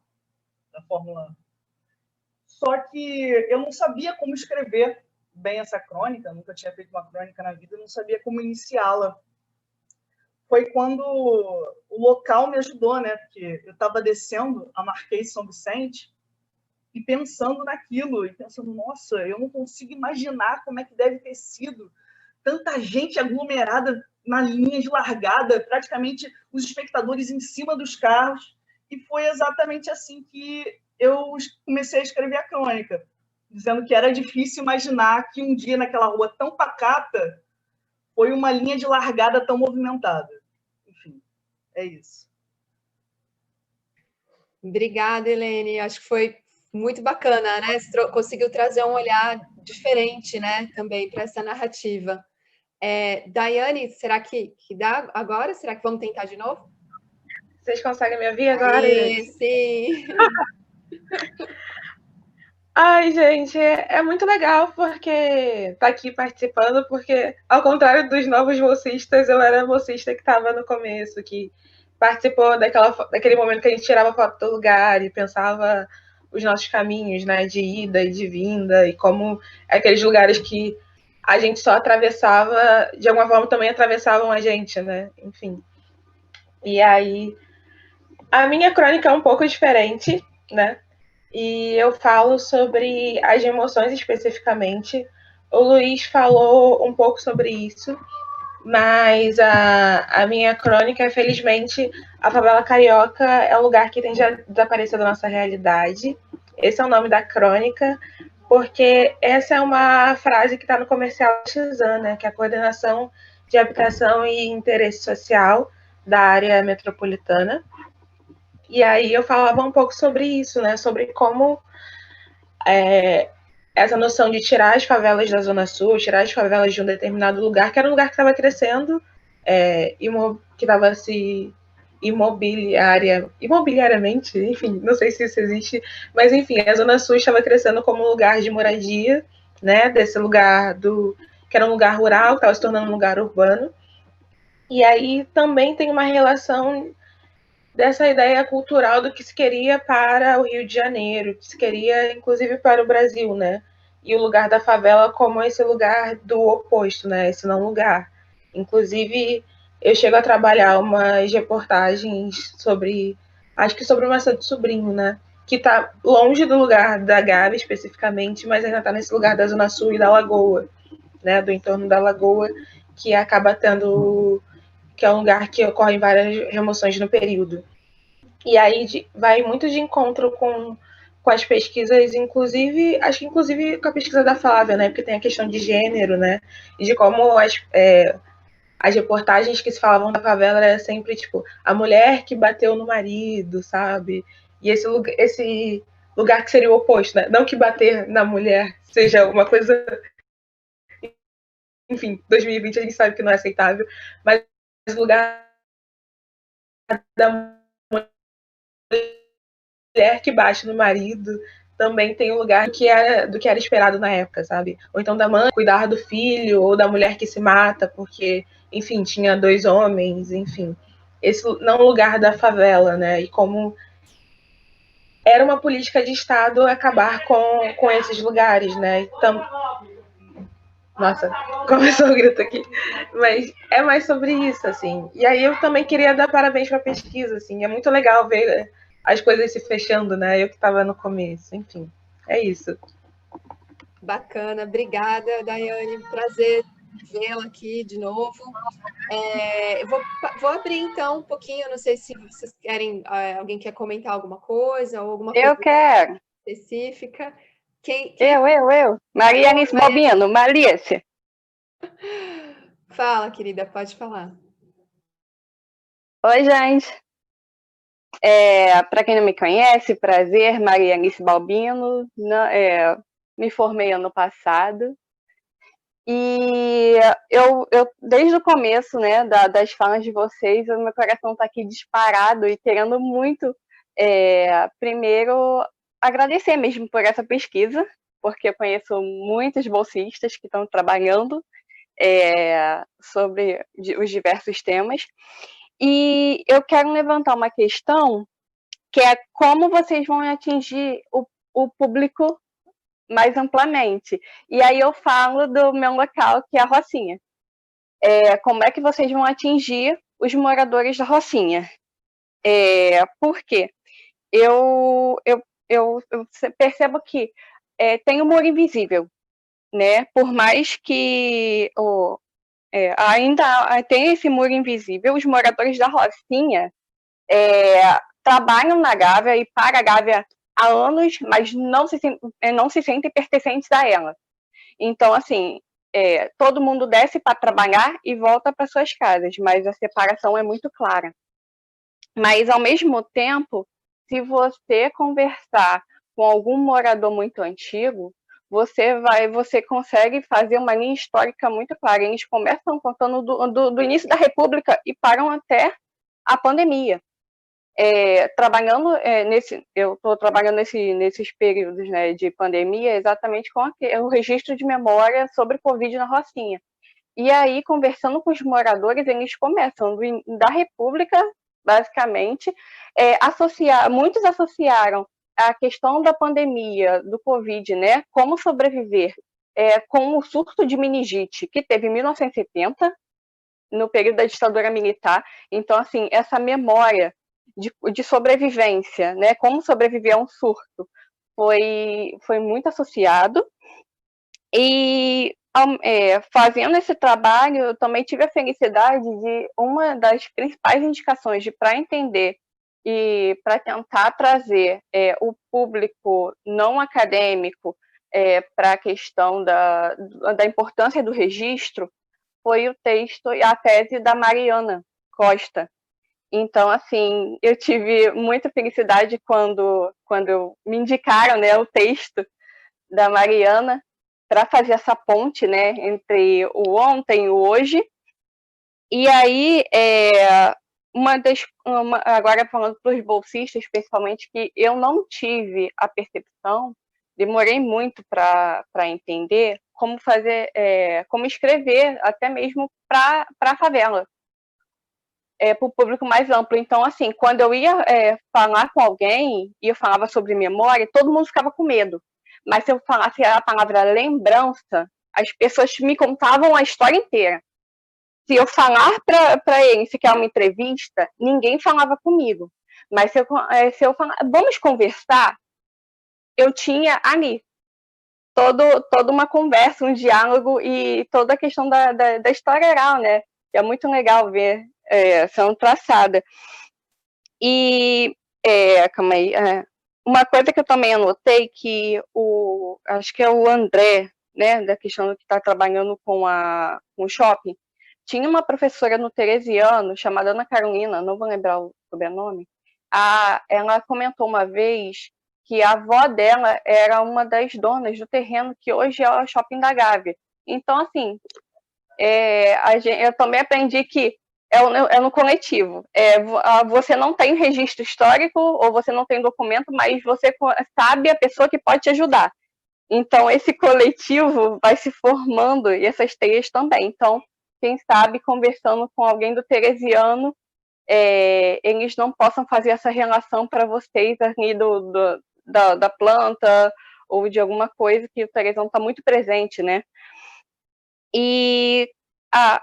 da Fórmula 1. Só que eu não sabia como escrever bem essa crônica, nunca tinha feito uma crônica na vida, não sabia como iniciá-la. Foi quando o local me ajudou, né? Porque eu estava descendo a Marquês São Vicente e pensando naquilo, e pensando, nossa, eu não consigo imaginar como é que deve ter sido tanta gente aglomerada na linha de largada, praticamente os espectadores em cima dos carros, e foi exatamente assim que eu comecei a escrever a crônica, dizendo que era difícil imaginar que um dia naquela rua tão pacata foi uma linha de largada tão movimentada. Enfim, é isso. Obrigada, Helene. Acho que foi muito bacana, né? Você conseguiu trazer um olhar diferente, né? Também para essa narrativa. Daiane, será que dá agora? Será que vamos tentar de novo? Vocês conseguem me ouvir agora? Sim. Ai, gente, é muito legal porque tá aqui participando, porque ao contrário dos novos bolsistas, eu era a bolsista que estava no começo, que participou daquele momento que a gente tirava foto do lugar e pensava os nossos caminhos, né, de ida e de vinda, e como aqueles lugares que a gente só atravessava, de alguma forma também atravessavam a gente, né, enfim. E aí, a minha crônica é um pouco diferente, né, e eu falo sobre as emoções especificamente. O Luiz falou um pouco sobre isso, mas a minha crônica, felizmente, a favela carioca é um lugar que tende a desaparecer da nossa realidade. Esse é o nome da crônica, porque essa é uma frase que está no comercial da Shazam, né, que é a Coordenação de Habitação e Interesse Social da área metropolitana. E aí eu falava um pouco sobre isso, né? Sobre como essa noção de tirar as favelas da Zona Sul, tirar as favelas de um determinado lugar, que era um lugar que estava crescendo, que estava se imobiliariamente, enfim, não sei se isso existe, mas enfim, a Zona Sul estava crescendo como um lugar de moradia, né? Desse lugar que era um lugar rural, que estava se tornando um lugar urbano. E aí também tem uma relação dessa ideia cultural do que se queria para o Rio de Janeiro, que se queria, inclusive, para o Brasil, né? E o lugar da favela como esse lugar do oposto, né? Esse não lugar. Inclusive, eu chego a trabalhar umas reportagens acho que sobre o Marcelo Sobrinho, né? Que está longe do lugar da Gávea, especificamente, mas ainda está nesse lugar da Zona Sul e da Lagoa, né? Do entorno da Lagoa, que acaba tendo... que é um lugar que ocorrem várias remoções no período. E aí vai muito de encontro com as pesquisas, inclusive, acho que inclusive com a pesquisa da Flávia, né? Porque tem a questão de gênero, né? E de como as reportagens que se falavam da favela era sempre, tipo, a mulher que bateu no marido, sabe? E esse lugar que seria o oposto, né? Não que bater na mulher seja uma coisa... Enfim, 2020 a gente sabe que não é aceitável, mas o lugar da mulher que bate no marido também tem um lugar do que era esperado na época, sabe? Ou então da mãe cuidar do filho, ou da mulher que se mata porque, enfim, tinha 2 homens, enfim. Esse não lugar da favela, né? E como era uma política de Estado acabar com esses lugares, né? Então, nossa, começou o grito aqui. Mas é mais sobre isso, assim. E aí eu também queria dar parabéns para a pesquisa, assim. É muito legal ver as coisas se fechando, né? Eu que estava no começo. Enfim, é isso. Bacana. Obrigada, Daiane. Prazer vê-la aqui de novo. Eu vou abrir, então, um pouquinho. Não sei se vocês querem... alguém quer comentar alguma coisa ou alguma coisa quero. específica. Eu. Maria Anice Balbino, Malice. Fala, querida, pode falar. Oi, gente. Para quem não me conhece, prazer, Maria Anice Balbino. Me formei ano passado. E eu desde o começo, né, das falas de vocês, o meu coração está aqui disparado e querendo muito, primeiro, agradecer mesmo por essa pesquisa, porque eu conheço muitos bolsistas que estão trabalhando sobre os diversos temas. E eu quero levantar uma questão que é como vocês vão atingir o público mais amplamente. E aí eu falo do meu local, que é a Rocinha. Como é que vocês vão atingir os moradores da Rocinha? Por quê? Eu eu percebo que tem o muro invisível, né? Por mais que ainda tem esse muro invisível, os moradores da Rocinha trabalham na Gávea e para a Gávea há anos, mas não se sentem pertencentes a ela. Então, assim, todo mundo desce para trabalhar e volta para suas casas, mas a separação é muito clara. Mas, ao mesmo tempo, se você conversar com algum morador muito antigo, você consegue fazer uma linha histórica muito clara. Eles começam contando do início da República e param até a pandemia. Eu estou trabalhando nesses períodos, né, de pandemia exatamente com o registro de memória sobre Covid na Rocinha. E aí, conversando com os moradores, eles começam da República, basicamente, muitos associaram a questão da pandemia, do Covid, né, como sobreviver com o surto de meningite, que teve em 1970, no período da ditadura militar. Então, assim, essa memória de sobrevivência, né, como sobreviver a um surto, foi muito associado. E fazendo esse trabalho, eu também tive a felicidade de uma das principais indicações para entender e para tentar trazer o público não acadêmico para a questão da importância do registro, foi o texto e a tese da Mariana Costa. Então, assim, eu tive muita felicidade quando me indicaram, né, o texto da Mariana para fazer essa ponte, né, entre o ontem e o hoje. E aí, agora falando para os bolsistas, principalmente, que eu não tive a percepção, demorei muito para entender como fazer, como escrever, até mesmo para a favela, para o público mais amplo. Então, assim, quando eu ia falar com alguém e eu falava sobre memória, todo mundo ficava com medo. Mas se eu falasse a palavra lembrança, as pessoas me contavam a história inteira. Se eu falar para eles que é uma entrevista, ninguém falava comigo. Mas se eu falar, vamos conversar, eu tinha ali toda uma conversa, um diálogo e toda a questão da história oral, né? É muito legal ver sendo traçada. E, calma aí, uma coisa que eu também anotei, que acho que é o André, né, da questão que está trabalhando com o shopping, tinha uma professora no Teresiano, chamada Ana Carolina, não vou lembrar o sobrenome, ela comentou uma vez que a avó dela era uma das donas do terreno que hoje é o Shopping da Gávea. Então, assim, eu também aprendi que é no coletivo. Você não tem registro histórico ou você não tem documento, mas você sabe a pessoa que pode te ajudar. Então, esse coletivo vai se formando e essas teias também. Então, quem sabe, conversando com alguém do Teresiano, eles não possam fazer essa relação para vocês ali da planta ou de alguma coisa que o Teresiano está muito presente, né? E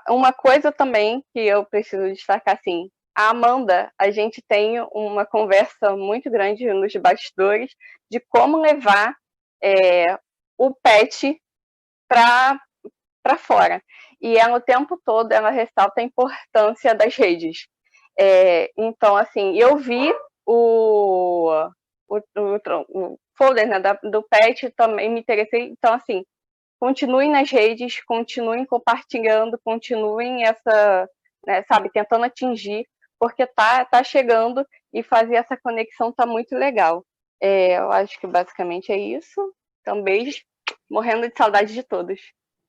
uma coisa também que eu preciso destacar, assim, a Amanda, a gente tem uma conversa muito grande nos bastidores de como levar o PET para fora. E ela, o tempo todo, ela ressalta a importância das redes. Então, assim, eu vi o folder, né, do PET, também me interessei. Então, assim, continuem nas redes, continuem compartilhando, continuem né, sabe, tentando atingir, porque tá chegando e fazer essa conexão tá muito legal. Eu acho que basicamente é isso. Então, beijo, morrendo de saudade de todos.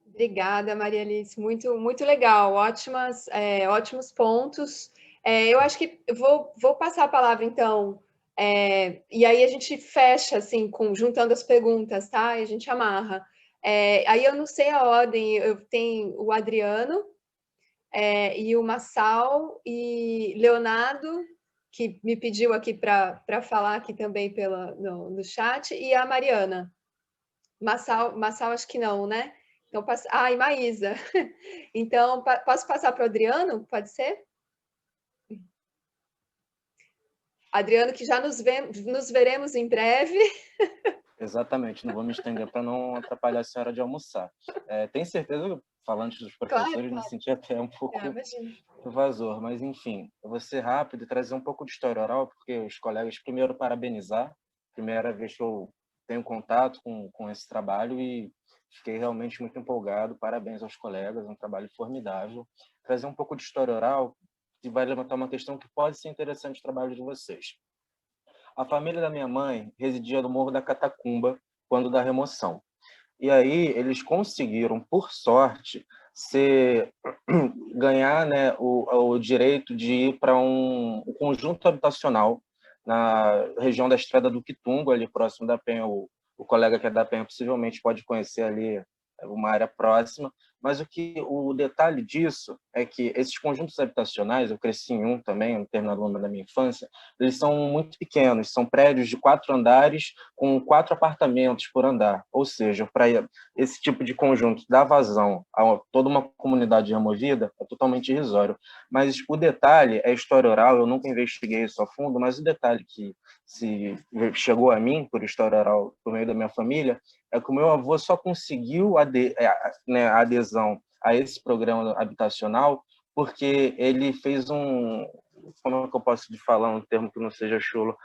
Obrigada, Maria Alice, muito, muito legal, ótimos pontos. Eu acho que eu vou passar a palavra, então, e aí a gente fecha, assim, juntando as perguntas, tá? E a gente amarra. Aí eu não sei a ordem, eu tenho o Adriano, e o Massal, e Leonardo, que me pediu aqui para falar aqui também no chat, e a Mariana. Massal acho que não, né? Então, e Maísa. Então, posso passar para o Adriano? Pode ser? Adriano, que já nos veremos em breve. Exatamente, não vou me estender para não atrapalhar a senhora de almoçar. Tenho certeza, falando dos professores, me senti até um pouco invasor, mas enfim, eu vou ser rápido e trazer um pouco de história oral, porque os colegas, primeiro, parabenizar, primeira vez que eu tenho contato com esse trabalho e fiquei realmente muito empolgado, parabéns aos colegas, é um trabalho formidável. Trazer um pouco de história oral, que vai levantar uma questão que pode ser interessante no trabalho de vocês. A família da minha mãe residia no Morro da Catacumba, quando da remoção. E aí eles conseguiram, por sorte, ganhar, né, o direito de ir para um conjunto habitacional na região da Estrada do Quitungo, ali próximo da Penha. O colega que é da Penha possivelmente pode conhecer ali uma área próxima, mas o detalhe disso é que esses conjuntos habitacionais, eu cresci em um também, no determinado momento da minha infância, eles são muito pequenos, são prédios de 4 andares com 4 apartamentos por andar, ou seja, para esse tipo de conjunto dar vazão a toda uma comunidade removida é totalmente irrisório. Mas o detalhe é história oral, eu nunca investiguei isso a fundo, mas o detalhe que chegou a mim por história oral por meio da minha família é que o meu avô só conseguiu a adesão a esse programa habitacional porque ele fez como é que eu posso te falar um termo que não seja chulo?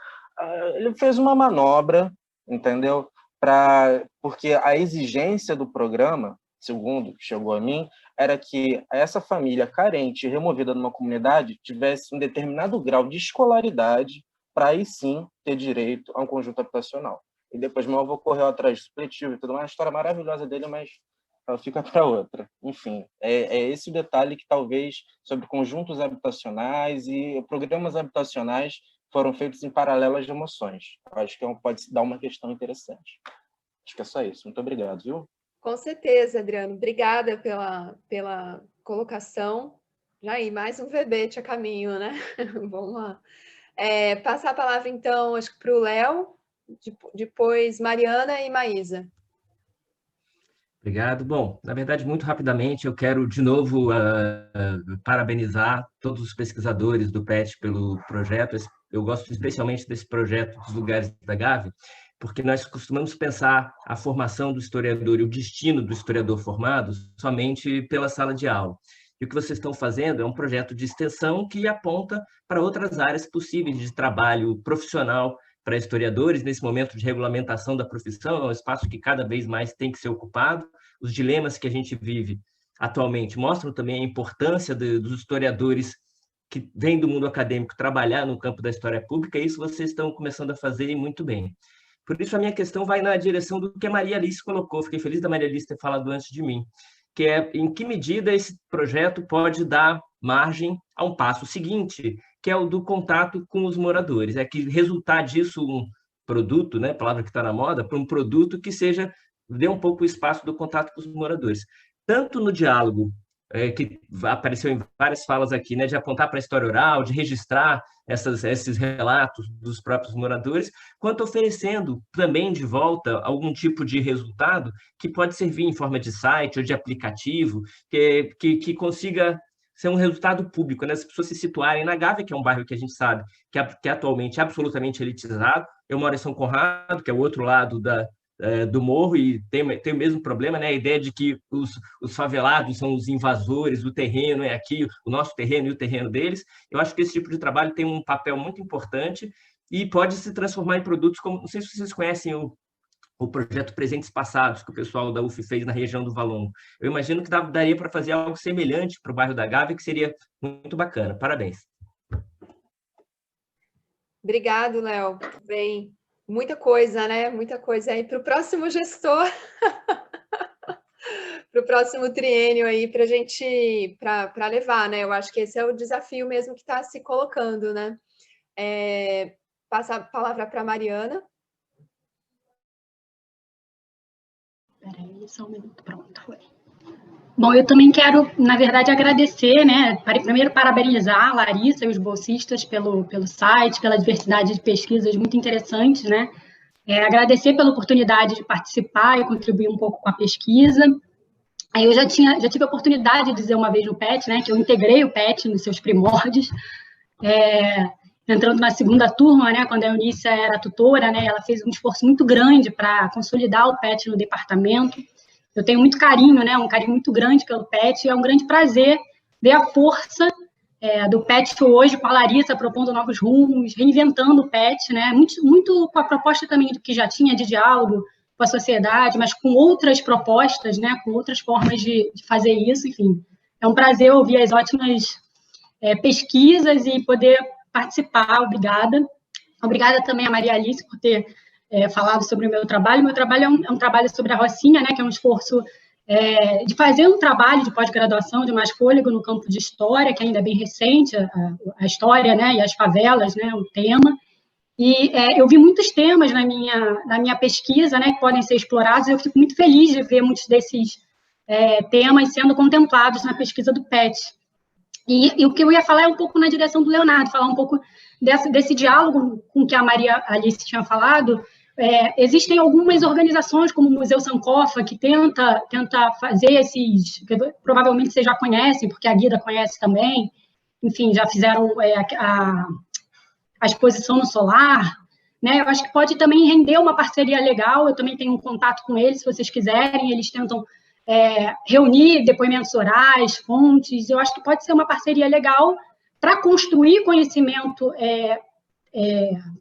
Ele fez uma manobra, entendeu? Porque a exigência do programa, segundo chegou a mim, era que essa família carente e removida numa comunidade tivesse um determinado grau de escolaridade para aí sim ter direito a um conjunto habitacional. E depois meu avô correu atrás do supletivo e tudo mais, uma história maravilhosa dele, mas fica para outra. Enfim, é esse o detalhe que talvez sobre conjuntos habitacionais e programas habitacionais foram feitos em paralelo às emoções. Acho que pode dar uma questão interessante. Acho que é só isso. Muito obrigado, viu? Com certeza, Adriano. Obrigada pela colocação. Jair, mais um verbete a caminho, né? Vamos lá. Passar a palavra, então, acho que para o Léo, depois Mariana e Maísa. Obrigado. Bom, na verdade, muito rapidamente, eu quero de novo parabenizar todos os pesquisadores do PET pelo projeto. Eu gosto especialmente desse projeto dos lugares da Gávea, porque nós costumamos pensar a formação do historiador e o destino do historiador formado somente pela sala de aula. E o que vocês estão fazendo é um projeto de extensão que aponta para outras áreas possíveis de trabalho profissional para historiadores, nesse momento de regulamentação da profissão, é um espaço que cada vez mais tem que ser ocupado. Os dilemas que a gente vive atualmente mostram também a importância dos historiadores que vêm do mundo acadêmico trabalhar no campo da história pública, e isso vocês estão começando a fazer e muito bem. Por isso, a minha questão vai na direção do que a Maria Alice colocou. Fiquei feliz da Maria Alice ter falado antes de mim, que é em que medida esse projeto pode dar margem a um passo seguinte, que é o do contato com os moradores. É que resultar disso um produto, né, palavra que está na moda, para um produto que dê um pouco o espaço do contato com os moradores. Tanto no diálogo, que apareceu em várias falas aqui, né, de apontar para a história oral, de registrar esses relatos dos próprios moradores, quanto oferecendo também de volta algum tipo de resultado que pode servir em forma de site ou de aplicativo, que consiga ser um resultado público, né? As pessoas se situarem na Gávea, que é um bairro que a gente sabe que é atualmente absolutamente elitizado. Eu moro em São Conrado, que é o outro lado do morro, e tem o mesmo problema, né? A ideia de que os favelados são os invasores, o terreno é aqui, o nosso terreno e o terreno deles. Eu acho que esse tipo de trabalho tem um papel muito importante e pode se transformar em produtos como... Não sei se vocês conhecem o projeto Presentes Passados, que o pessoal da UF fez na região do Valongo. Eu imagino que daria para fazer algo semelhante para o bairro da Gávea, que seria muito bacana. Parabéns. Obrigado, Léo. Bem, muita coisa, né? Muita coisa aí para o próximo gestor, para o próximo triênio aí, para a gente, para levar, né? Eu acho que esse é o desafio mesmo que está se colocando, né? Passa a palavra para a Mariana. Peraí, só um minuto, pronto, foi. Bom, eu também quero, na verdade, agradecer, né? Primeiro, parabenizar a Larissa e os bolsistas pelo site, pela diversidade de pesquisas muito interessantes, né? Agradecer pela oportunidade de participar e contribuir um pouco com a pesquisa. Aí eu já tive a oportunidade de dizer uma vez no PET, né? Que eu integrei o PET nos seus primórdios. entrando na segunda turma, né, quando a Eunice era tutora, né, ela fez um esforço muito grande para consolidar o PET no departamento. Eu tenho muito carinho, né, um carinho muito grande pelo PET, e é um grande prazer ver a força do PET hoje, com a Larissa propondo novos rumos, reinventando o PET, né, muito com a proposta também do que já tinha de diálogo com a sociedade, mas com outras propostas, né, com outras formas de fazer isso, enfim. É um prazer ouvir as ótimas pesquisas e poder participar, obrigada. Obrigada também a Maria Alice por ter falado sobre o meu trabalho. Meu trabalho é um trabalho sobre a Rocinha, né, que é um esforço de fazer um trabalho de pós-graduação de mais fôlego no campo de história, que ainda é bem recente, a história, né, e as favelas, né, o tema. E eu vi muitos temas na minha pesquisa, né, que podem ser explorados, e eu fico muito feliz de ver muitos desses temas sendo contemplados na pesquisa do PET. E o que eu ia falar é um pouco na direção do Leonardo, falar um pouco desse diálogo com que a Maria Alice tinha falado. Existem algumas organizações, como o Museu Sankofa, que tenta fazer esses, que provavelmente vocês já conhecem, porque a Guida conhece também, enfim, já fizeram a exposição no Solar, né? Eu acho que pode também render uma parceria legal, eu também tenho um contato com eles, se vocês quiserem, eles tentam reunir depoimentos orais, fontes, eu acho que pode ser uma parceria legal para construir conhecimento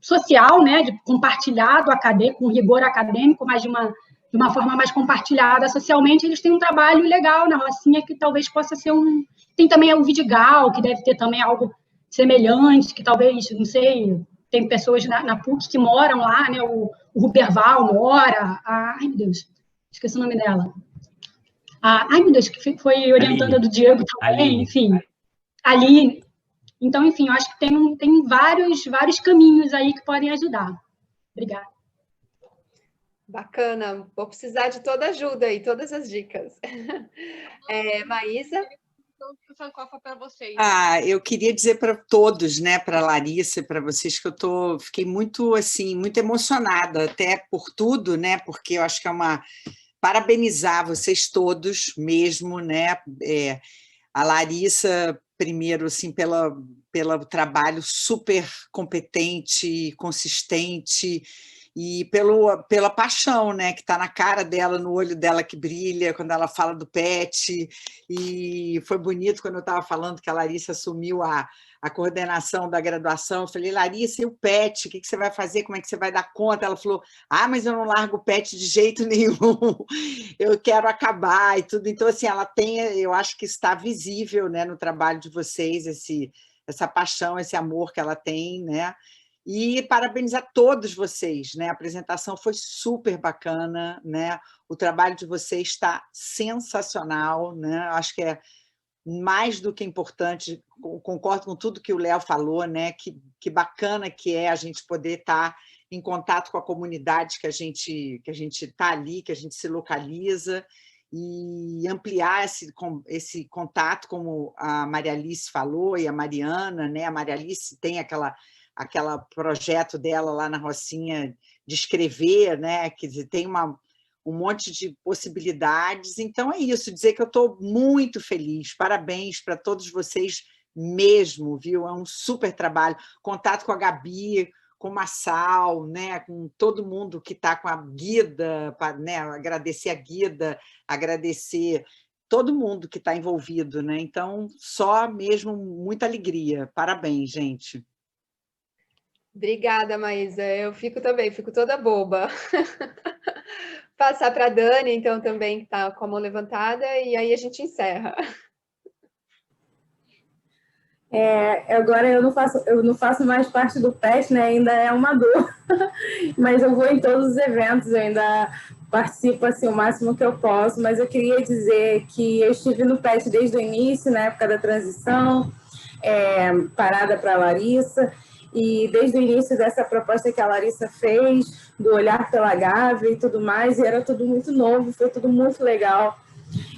social, né, compartilhado, com rigor acadêmico, mas de uma forma mais compartilhada socialmente. Eles têm um trabalho legal na Rocinha que talvez possa ser Tem também o Vidigal, que deve ter também algo semelhante, que talvez, não sei, tem pessoas na PUC que moram lá, né, o Ruperval mora, ai meu Deus, esqueci o nome dela. Ai meu Deus, que foi orientanda do Diego também, enfim, Aline. Então, enfim, eu acho que tem vários caminhos aí que podem ajudar. Obrigada. Bacana, vou precisar de toda ajuda aí, todas as dicas. Maísa? Para vocês. Eu queria dizer para todos, né, para a Larissa e para vocês, que eu fiquei muito emocionada, até por tudo, né, porque eu acho que parabenizar vocês todos mesmo, né, a Larissa primeiro, assim, pelo trabalho super competente, consistente, e pela paixão, né, que está na cara dela, no olho dela que brilha, quando ela fala do PET. E foi bonito quando eu estava falando que a Larissa assumiu a coordenação da graduação. Eu falei, Larissa, e o PET? O que você vai fazer? Como é que você vai dar conta? Ela falou, mas eu não largo o PET de jeito nenhum, eu quero acabar e tudo. Então, assim, eu acho que está visível, né, no trabalho de vocês, essa paixão, esse amor que ela tem, né? E parabenizar todos vocês, né? A apresentação foi super bacana, né? O trabalho de vocês está sensacional, né? Acho que é mais do que importante, concordo com tudo que o Léo falou, né? Que bacana que é a gente poder estar em contato com a comunidade que a gente está ali, que a gente se localiza, e ampliar esse contato, como a Maria Alice falou, e a Mariana, né? A Maria Alice tem aquele projeto dela lá na Rocinha de escrever, né? Quer dizer, tem um monte de possibilidades. Então, é isso, dizer que eu estou muito feliz. Parabéns para todos vocês mesmo, viu? É um super trabalho. Contato com a Gabi, com o Massal, né? Com todo mundo que está com a Guida, né? Agradecer a Guida, agradecer todo mundo que está envolvido, né? Então, só mesmo muita alegria. Parabéns, gente. Obrigada, Maísa. Eu fico toda boba. Passar para a Dani, então, também, que está com a mão levantada, e aí a gente encerra. Agora eu não faço mais parte do PET, né? Ainda é uma dor, mas eu vou em todos os eventos, eu ainda participo assim, o máximo que eu posso, mas eu queria dizer que eu estive no PET desde o início, na época da transição, parada para a Larissa, e desde o início dessa proposta que a Larissa fez, do Olhar pela Gávea e tudo mais, e era tudo muito novo, foi tudo muito legal.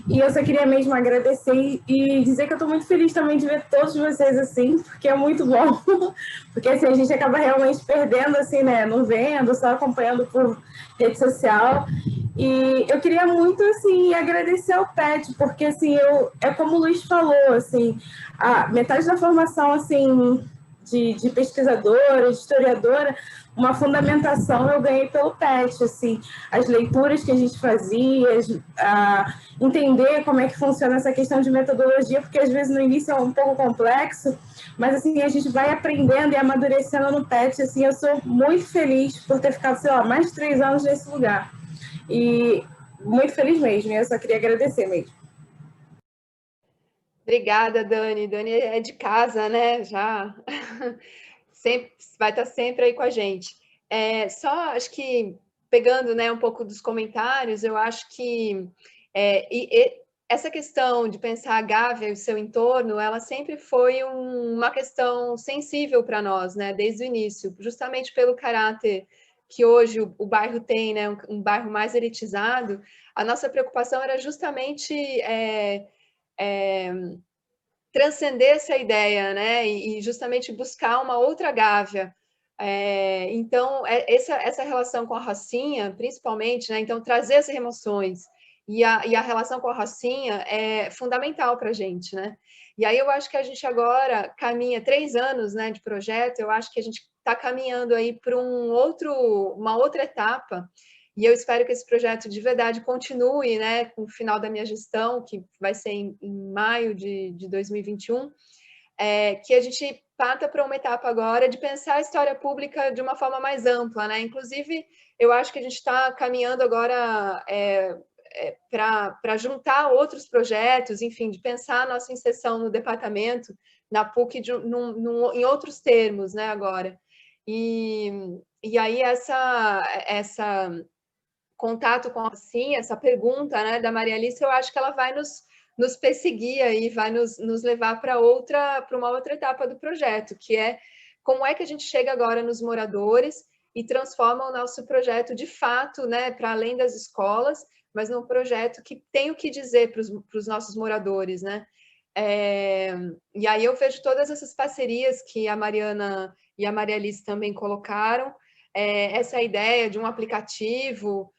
E eu só queria mesmo agradecer e dizer que eu estou muito feliz também de ver todos vocês assim, porque é muito bom. Porque assim, a gente acaba realmente perdendo, assim, né? Não vendo, só acompanhando por rede social. E eu queria muito, assim, agradecer ao PET, porque, assim, é como o Luiz falou, assim, a metade da formação, assim, de pesquisadora, de historiadora, uma fundamentação eu ganhei pelo PET, assim, as leituras que a gente fazia, entender como é que funciona essa questão de metodologia, porque às vezes no início é um pouco complexo, mas assim, a gente vai aprendendo e amadurecendo no PET, assim, eu sou muito feliz por ter ficado, sei lá, mais de 3 anos nesse lugar, e muito feliz mesmo, e eu só queria agradecer mesmo. Obrigada, Dani. Dani é de casa, né? Já sempre, vai estar sempre aí com a gente. Só acho que pegando, né, um pouco dos comentários, eu acho que essa questão de pensar a Gávea e o seu entorno, ela sempre foi uma questão sensível para nós, né? Desde o início, justamente pelo caráter que hoje o bairro tem, né? Um bairro mais elitizado. A nossa preocupação era justamente transcender essa ideia, né? E justamente buscar uma outra Gávea. Então, essa relação com a Rocinha, principalmente, né? Então, trazer essas emoções e a relação com a Rocinha é fundamental para a gente, né? E aí eu acho que a gente agora caminha 3 anos, né, de projeto, eu acho que a gente está caminhando aí para uma outra etapa, e eu espero que esse projeto de verdade continue, né, com o final da minha gestão, que vai ser em maio de 2021, que a gente parta para uma etapa agora de pensar a história pública de uma forma mais ampla, né? Inclusive, eu acho que a gente está caminhando agora para juntar outros projetos, enfim, de pensar a nossa inserção no departamento, na PUC, em outros termos, né, agora. E aí, essa contato com a Rocinha, essa pergunta, né, da Maria Alice, eu acho que ela vai nos perseguir aí, vai nos levar para uma outra etapa do projeto, que é como é que a gente chega agora nos moradores e transforma o nosso projeto de fato, né, para além das escolas, mas num projeto que tem o que dizer para os nossos moradores, né? E aí eu vejo todas essas parcerias que a Mariana e a Maria Alice também colocaram, essa ideia de um aplicativo,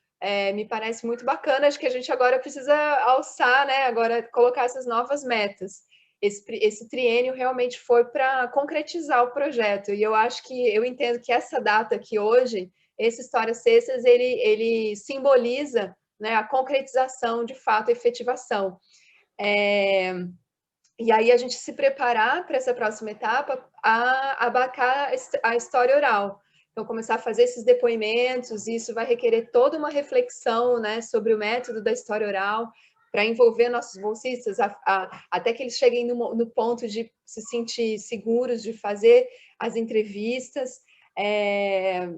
me parece muito bacana. Acho que a gente agora precisa alçar, né? Agora colocar essas novas metas. Esse triênio realmente foi para concretizar o projeto, e eu entendo que essa data aqui hoje, esse Histórias Cestas, ele simboliza, né, a concretização, de fato, a efetivação. E aí a gente se preparar para essa próxima etapa, a abarcar a história oral. Então, começar a fazer esses depoimentos, e isso vai requerer toda uma reflexão, né, sobre o método da história oral, para envolver nossos bolsistas, até que eles cheguem no ponto de se sentir seguros de fazer as entrevistas.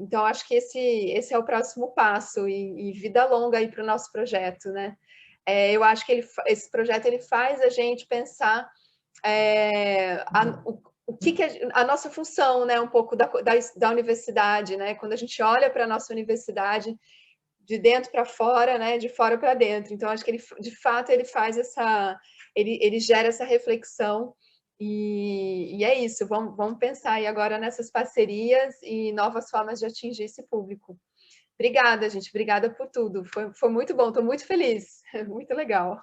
Então, acho que esse é o próximo passo, e vida longa aí para o nosso projeto, né? Eu acho que esse projeto ele faz a gente pensar o que a nossa função, né, um pouco da universidade, né? Quando a gente olha para a nossa universidade de dentro para fora, né, de fora para dentro. Então, acho que de fato, ele faz ele gera essa reflexão, e é isso. Vamos pensar aí agora nessas parcerias e novas formas de atingir esse público. Obrigada, gente. Obrigada por tudo. Foi muito bom. Estou muito feliz. Muito legal.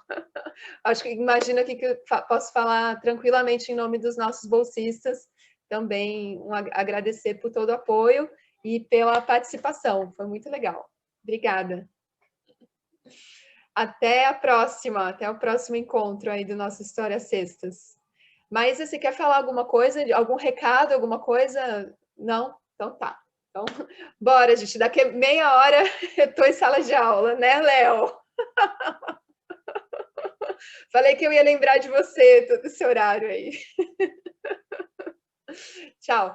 Acho que imagino aqui que eu posso falar tranquilamente em nome dos nossos bolsistas. Também agradecer por todo o apoio e pela participação. Foi muito legal. Obrigada. Até a próxima. Até o próximo encontro aí do nosso Histórias Cestas. Mas você quer falar alguma coisa? Algum recado? Alguma coisa? Não? Então tá. Então, bora, gente. Daqui a meia hora eu estou em sala de aula, né, Léo? Falei que eu ia lembrar de você, todo esse horário aí. Tchau.